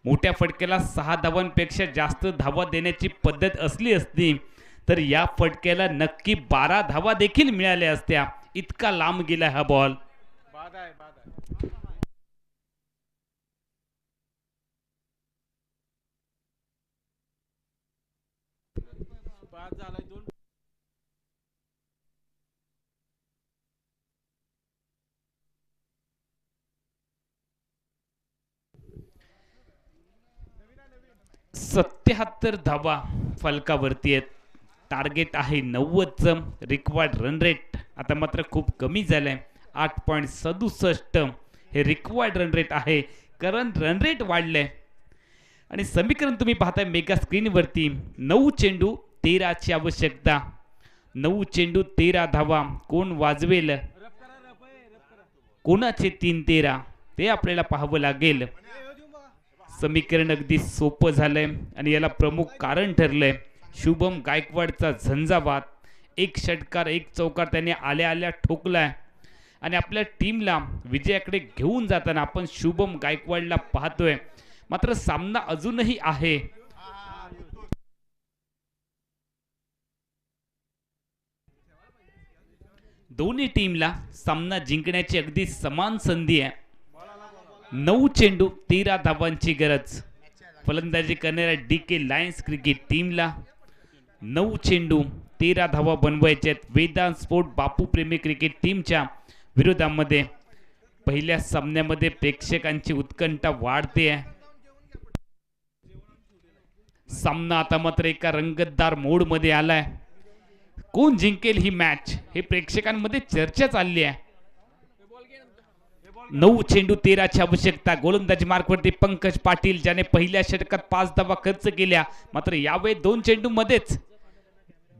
मोठ्या फटक्याला 6 धावांपेक्षा जास्त धावा देण्याची पद्धत असली असती तर या फटक्याला नक्की 12 धावा देखील मिळाल्या असत्या. इतका लांब गेला हा बॉल. सत्याहत्तर धावा फलकावरती आहेत. टार्गेट आहे 90चं. रिक्वायर्ड रन रेट आता मात्र खूप कमी झालंय. 8.67 हे रिक्वायर्ड रन रेट आहे. करंट रन रेट वाढलंय आणि समीकरण तुम्ही पाहताय मेगा स्क्रीनवरती. 9 चेंडू 13 ची आवश्यकता. 9 चेंडू 13 धावा. कोण वाजवेल, कोणाचे 3-13 ते आपल्याला पाहावं लागेल. समीकरण अगदी सोपं झालंय आणि याला प्रमुख कारण ठरलंय शुभम गायकवाडचा झंझावात. 1 षटकार 1 चौकार त्याने आल्या आल्या ठोकलाय आणि आपल्या टीमला विजयाकडे घेऊन जाताना आपण शुभम गायकवाडला पाहतोय. मात्र सामना अजूनही आहे. दोन्ही टीमला सामना जिंकण्याची अगदी समान संधी आहे. 9 चेंडू 13 धावांची गरज. फलंदाजी करणाऱ्या DK लायन्स क्रिकेट टीमला 9 चेंडू 13 धावा बनवायच्या आहेत. वेदांत स्पोर्ट बापू प्रेमी क्रिकेट टीमच्या विरोधामध्ये पहिल्या सामन्यामध्ये प्रेक्षकांची उत्कंठा वाढते आहे. सामना आता मात्र एका रंगतदार मोड मध्ये आलाय. कोण जिंकेल ही मॅच हे प्रेक्षकांमध्ये चर्चा चालली आहे. 9 चेंडू 13 ची आवश्यकता. गोलंदाजी मार्कवरती पंकज पाटील ज्याने पहिल्या षटकात 5 धावा खर्च केल्या. मात्र यावेळी 2 चेंडू मध्येच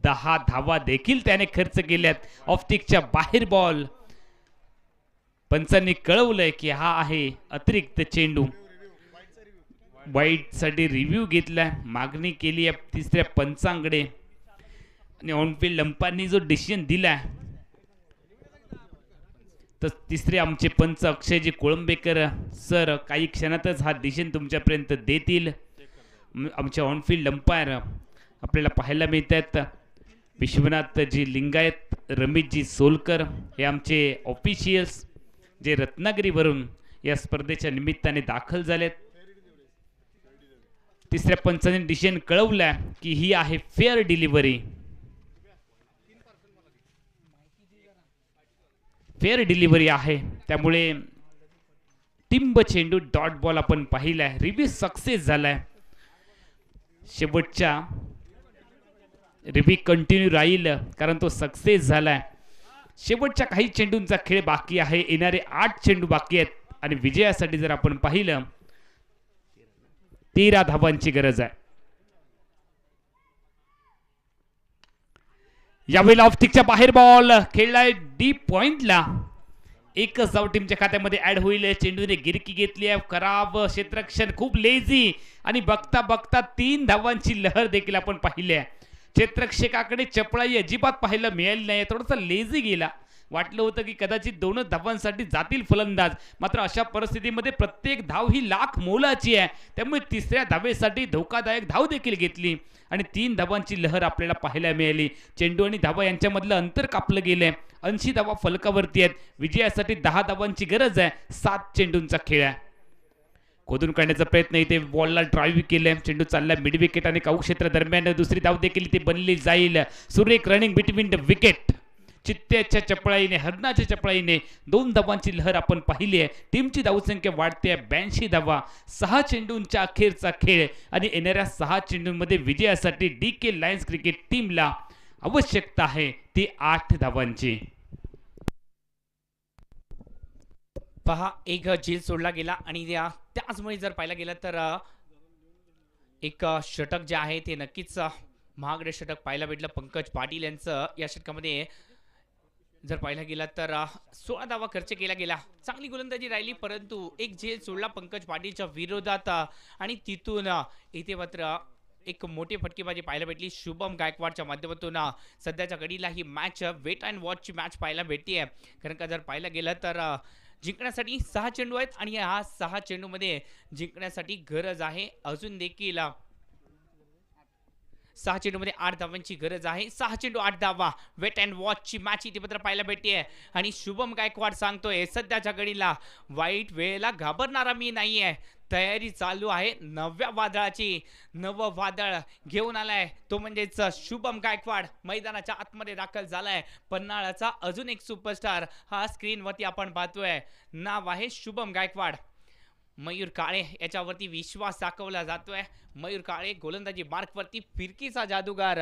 10 धावा देखील त्याने खर्च केल्यात. ऑप्टिकच्या बाहेर बॉल. पंचांनी कळवलंय की हा आहे अतिरिक्त चेंडू. वाईट साठी रिव्ह्यू घेतलाय. मागणी केली आहे तिसऱ्या पंचांकडे आणि ऑनफिल्ड अंपायरनी जो डिसिजन दिलाय तर तिसरे आमचे पंच अक्षयजी कोळंबेकर सर काही क्षणातच हा डिसिजन तुमच्यापर्यंत देतील. आमचे ऑनफिल्ड अंपायर आपल्याला पाहायला मिळत आहेत. विश्वनाथजी लिंगायत, रमेशजी सोलकर हे आमचे ऑफिशियल्स जे रत्नागिरीवरून या स्पर्धेच्या निमित्ताने दाखल झालेत. तिसऱ्या पंचाने डिसिजन कळवलाय की ही आहे फेअर डिलिव्हरी. फेअर डिलिव्हरी आहे त्यामुळे टिंब चेंडू डॉट बॉल आपण पाहिलाय. रिव्ह्यू सक्सेस झालाय. शेवटच्या रिव्ह्यू कंटिन्यू राहील कारण तो सक्सेस झालाय. शेवटच्या काही चेंडूंचा खेळ बाकी आहे. येणारे 8 चेंडू बाकी आहेत आणि विजयासाठी जर आपण पाहिलं 13 धावांची गरज आहे. यावेळेला ऑप्टिकच्या बाहेर बॉल खेळलाय डीप पॉइंटला. एकच धाव टीमच्या खात्यामध्ये ऍड होईल. चेंडूने गिरकी घेतली आहे. खराब क्षेत्ररक्षण, खूप लेझी आणि बघता बघता 3 धावांची लहर देखील आपण पाहिली आहे. क्षेत्ररक्षकाकडे चपळाई अजिबात पाहायला मिळाली नाही. थोडासा लेझी गेला. वाटलं होतं की कदाचित 2 धावांसाठी जातील फलंदाज. मात्र अशा परिस्थितीमध्ये प्रत्येक धाव ही लाख मोलाची आहे. त्यामुळे तिसऱ्या धावेसाठी धोकादायक धाव देखील घेतली आणि 3 धावांची लहर आपल्याला पाहायला मिळाली. चेंडू आणि धावा यांच्यामधलं अंतर कापलं गेलंय. 80 धावा फलकावरती आहेत. विजयासाठी 10 धावांची गरज आहे. 7 चेंडूंचा खेळ आहे. खोदून काढण्याचा प्रयत्न इथे बॉलला ड्राईव्ह केलंय. चेंडू चालला मिड विकेट आणि काऊ क्षेत्र दरम्यान. दुसरी धाव देखील इथे बनली जाईल. सुरेख रनिंग बिटवीन द विकेट. चित्त्याच्या चपळाईने, हरणाच्या चपळाईने 2 धावांची लहर आपण पाहिली आहे. टीमची धावसंख्या वाढते आहे 82 धावा. 6 चेंडूंच्या अखेरचा खेळ आणि येणाऱ्या 6 चेंडूंमध्ये विजयासाठी DK लायन्स क्रिकेट टीमला आवश्यकता आहे ती 8 धावांची. पहा, एक झेल सोडला गेला आणि त्याचमुळे जर पाहायला गेलं तर एक षटक जे आहे ते नक्कीच महागडे षटक पाहायला भेटलं पंकज पाटील यांचं. या षटकामध्ये जर पाहायला गेला तर 16 धावा खर्च केला गेला. चांगली गोलंदाजी राहिली, परंतु एक झेल सोडला पंकज पाटीलच्या विरोधात आणि तिथून इथे मात्र एक मोठी फटकेबाजी पाहायला भेटली शुभम गायकवाडच्या माध्यमातून. सध्याच्या घडीला ही मॅच वेट अँड वॉचची मॅच पाहायला भेटते, कारण का जर पाहायला गेलं तर जिंकण्यासाठी 6 चेंडू आहेत आणि ह्या 6 चेंडूमध्ये जिंकण्यासाठी गरज आहे अजून देखील 6 चेंडूमध्ये 8 धावांची गरज आहे. 6 चेंडू 8 धावा. वेट अँड वॉचची मॅच इथे मात्र पाहायला भेटते आणि शुभम गायकवाड सांगतोय सध्याच्या घडीला वाईट वेळेला घाबरणारा मी नाहीये. तयारी चालू आहे नव्या वादळाची. नवं वादळ घेऊन आलाय तो म्हणजेच शुभम गायकवाड मैदानाच्या आतमध्ये दाखल झालाय. पन्हाळाचा अजून एक सुपरस्टार हा स्क्रीनवरती आपण पाहतोय. नाव आहे शुभम गायकवाड. मयूर काळे याच्यावरती विश्वास दाखवला जातोय. मयूर काळे गोलंदाजी मार्कवरती फिरकीचा जादूगार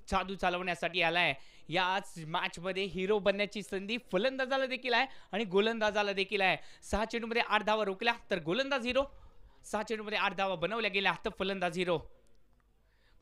जादू चालवण्यासाठी आलाय. याच मॅच मध्ये हिरो बनण्याची संधी फलंदाजाला देखील आहे आणि गोलंदाजाला देखील आहे. 6 चेंडूमध्ये 8 धावा रोखल्या तर गोलंदाज हिरो, 6 चेंडूमध्ये 8 धावा बनवल्या गेल्या तर फलंदाज हिरो.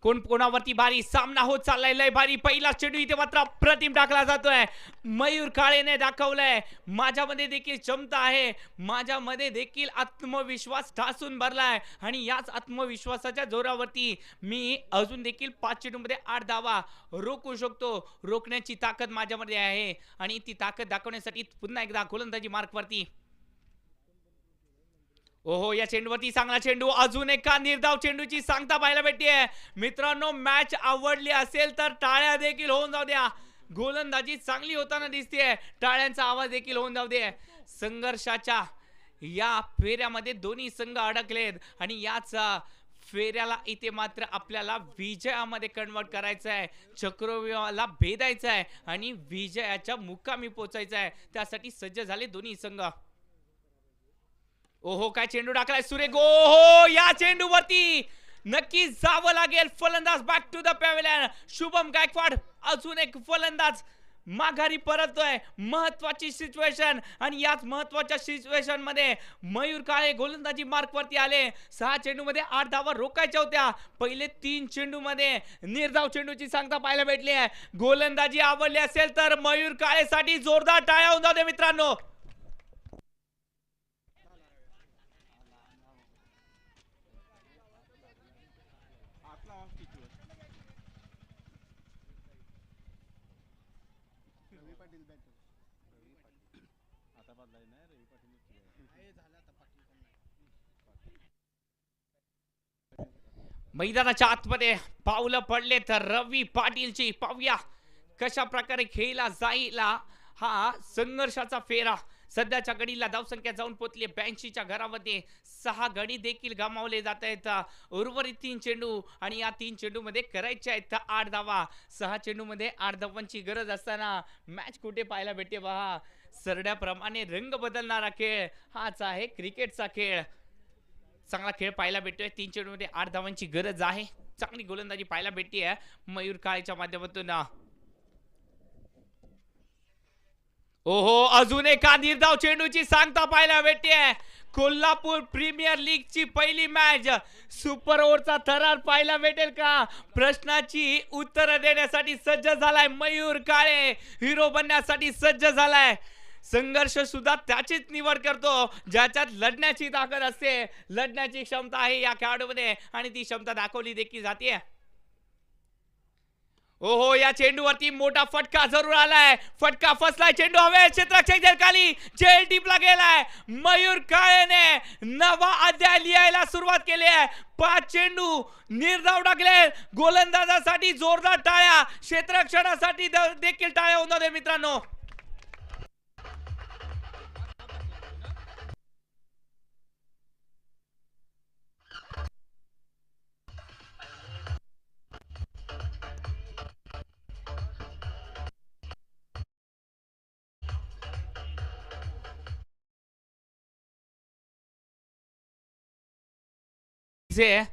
कोण कोणावरती भारी सामना होत चाललाय, लय भारी. पहिला चेंडू इथे मात्र अप्रतिम टाकला जातोय. मयूर काळेने दाखवलंय माझ्यामध्ये देखील क्षमता आहे, माझ्यामध्ये देखील आत्मविश्वास ठासून भरलाय आणि याच आत्मविश्वासाच्या जोरावरती मी अजून देखील 5 चेंडूमध्ये 8 धावा रोखू शकतो. रोखण्याची ताकद माझ्यामध्ये आहे आणि ती ताकद दाखवण्यासाठी पुन्हा एकदा गोलंदाजी मार्कवरती. ओहो, या चेंडूवरती चांगला चेंडू. अजून एका निर्धाव चेंडूची सांगता पाहायला भेटते. मित्रांनो, मॅच आवडली असेल तर टाळ्या देखील होऊन जाऊ द्या. गोलंदाजी चांगली होताना दिसते, टाळ्यांचा आवाज देखील होऊन जाऊ दे. संघर्षाच्या या फेऱ्यामध्ये दोन्ही संघ अडकलेत आणि याच फेऱ्याला इथे मात्र आपल्याला विजयामध्ये कन्वर्ट करायचं आहे. चक्रव्यूहाला भेदायचं आहे आणि विजयाच्या मुकामी पोहोचायचं आहे. त्यासाठी सज्ज झाले दोन्ही संघ. ओहो, काय चेंडू टाकलाय सुरेख. ओहो, या चेंडूवरती नक्की जावं लागेल. फलंदाज back to the pavilion. Shubham Gaikwad अजून एक फलंदाज माघारी परततोय. महत्वाची सिच्युएशन आणि याच महत्वाच्या सिच्युएशन मध्ये मयूर काळे गोलंदाजी मार्कवरती आले. 6 चेंडूमध्ये 8 धावा रोखायच्या होत्या. पहिले 3 चेंडूमध्ये निर्धाव चेंडूची सांगता पाहायला भेटली आहे. गोलंदाजी आवडली असेल तर मयूर काळेसाठी जोरदार टाळ्या होऊन जाऊ दे मित्रांनो. मैदानाच्या आतमध्ये पावलं पडले तर रवी पाटीलची. पाहूया कशा प्रकारे खेळला जाईल हा संघर्षाचा फेरा. सध्याच्या गडीला धावसंख्या जाऊन पोहोचली 82च्या घरामध्ये. 6 गडी देखील गमावले जात आहेत. उर्वरित 3 चेंडू आणि या 3 चेंडूमध्ये करायचे आहेत 8 धावा. 6 चेंडूमध्ये 8 धावांची गरज असताना मॅच कुठे पाहायला भेटते पहा. सरड्याप्रमाणे रंग बदलणारा खेळ हाच आहे क्रिकेटचा खेळ. चांगला खेळ पाहायला भेटतोय. 3 चेंडूमध्ये 8 धावांची गरज आहे. चांगली गोलंदाजी पाहायला भेटते मयूर काळेच्या माध्यमातून. ओहो, अजून एका निर्धाव चेंडूची सांगता पाहायला भेटते. कोल्हापूर प्रीमियर लीगची पहिली मॅच. सुपर ओव्हरचा थरार पाहायला भेटेल का? प्रश्नाची उत्तर देण्यासाठी सज्ज झालाय मयूर काळे. हिरो बनण्यासाठी सज्ज झालाय. संघर्ष सुद्धा त्याचीच निवड करतो ज्याच्यात लढण्याची ताकद असते, लढण्याची क्षमता आहे या खेळाडूमध्ये आणि ती क्षमता दाखवली देखील जाते. ओहो, या चेंडूवरती मोठा फटका जरूर आलाय. फटका फसलाय. चेंडू हवे क्षेत्ररक्षक खाली जेल टिपला गेलाय. मयूर काळेने नवा अध्याय लिहायला सुरुवात केली आहे. 5 चेंडू निर्धाव टाकले. गोलंदाजासाठी जोरदार टाळ्या, क्षेत्ररक्षणासाठी देखील टाळ्या होऊन जाऊ मित्रांनो. डीजे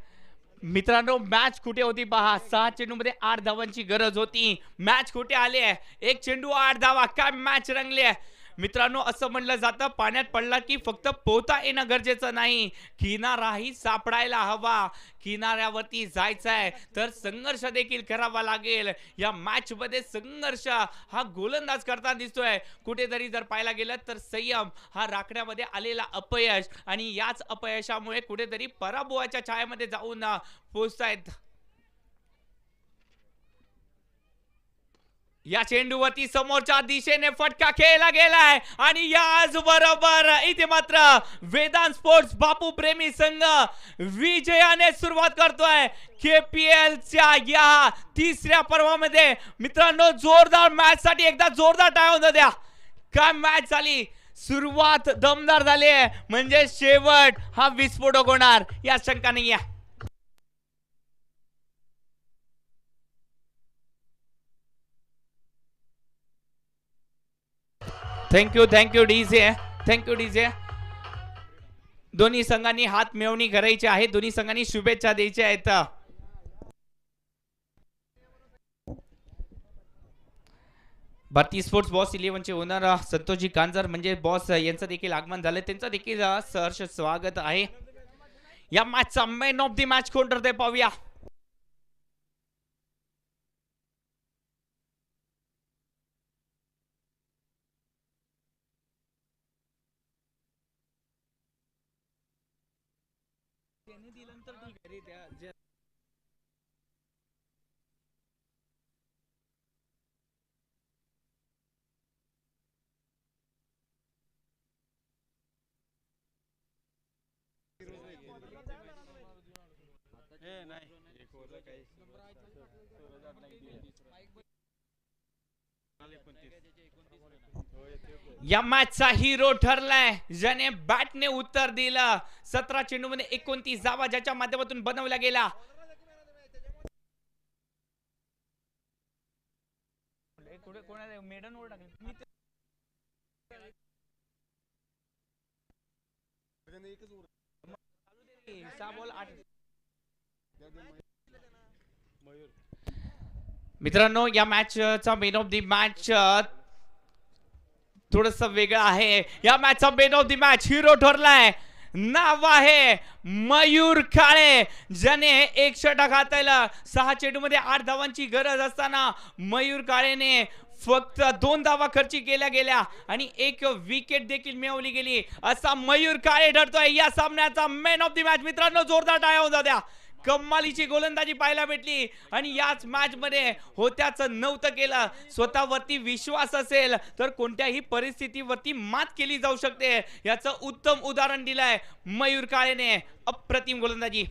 मित्रांनो मॅच कुठे होती पहा, 6 चेंडूमध्ये 8 धावांची गरज होती, मॅच कुठे आली आहे, 1 चेंडू 8 धावा, काय मॅच रंगली आहे मित्रांनो. असं म्हणलं जातं पाण्यात पडला की फक्त पोहता येणं गरजेचं नाही, किनाराही सापडायला हवा, किनाऱ्यावरती जायचंय तर संघर्ष देखील करावा लागेल. या मॅच मध्ये संघर्ष हा गोलंदाज करताना दिसतोय. कुठेतरी जर पाहायला गेलं तर संयम हा राखण्यामध्ये आलेला अपयश आणि याच अपयशामुळे कुठेतरी पराभवाच्या छायेमध्ये जाऊन पोहोचतायत. या चेंडूवरती समोरच्या दिशेने फटका खेळला गेलाय आणि याच बरोबर इथे मात्र वेदांत स्पोर्ट्स बापू प्रेमी संघ विजयाने सुरुवात करतोय KPL च्या या तिसऱ्या पर्वामध्ये. मित्रांनो जोरदार मॅच साठी एकदा जोरदार टाळ्या द्या. काय मॅच झाली, सुरुवात दमदार झाली आहे म्हणजे शेवट हा विस्फोटक होणार या शंका नाही आहे. Thank you DJ. दोन्ही संघांनी हात मिळवणी करायची आहे, दोन्ही संघांनी शुभेच्छा द्यायच्या आहेत. भारतीय स्पोर्ट्स बॉस 11 चे ओनर संतोषजी कांजर म्हणजे बॉस यांचं देखील आगमन झालं, त्यांचं देखील सहर्ष स्वागत आहे. या मॅचचा मॅन ऑफ द मॅच कोण ठरतंय पाहूया. या मॅचचा हिरो ठरलाय ज्याने बॅटने उत्तर दिलं. 17 चेंडूमध्ये 29 धावा ज्याच्या माध्यमातून बनवला गेला. मित्रांनो या मॅचचा मेन ऑफ द मॅच थोडस वेगळं आहे. या मॅचचा man of the match hero ठरलाय, नाव आहे मयूर काळे, ज्याने 1 षटक हाताळला. 6 चेंडूमध्ये 8 धावांची गरज असताना मयूर काळेने फक्त 2 धावा खर्ची केल्या गेल्या आणि 1 विकेट देखील मिळवली गेली. असा मयूर काळे ठरतोय या सामन्याचा मॅन ऑफ द मॅच. मित्रांनो जोरदार टाळ्या होऊ द्या. कमालीची गोलंदाजी पाहायला भेटली आणि याच मॅच मध्ये होत्याचं नव्हतं केलं. स्वतःवरती विश्वास असेल तर कोणत्याही परिस्थितीवरती मात केली जाऊ शकते, याचं उत्तम उदाहरण दिलंय मयूर काळेने. अप्रतिम गोलंदाजी.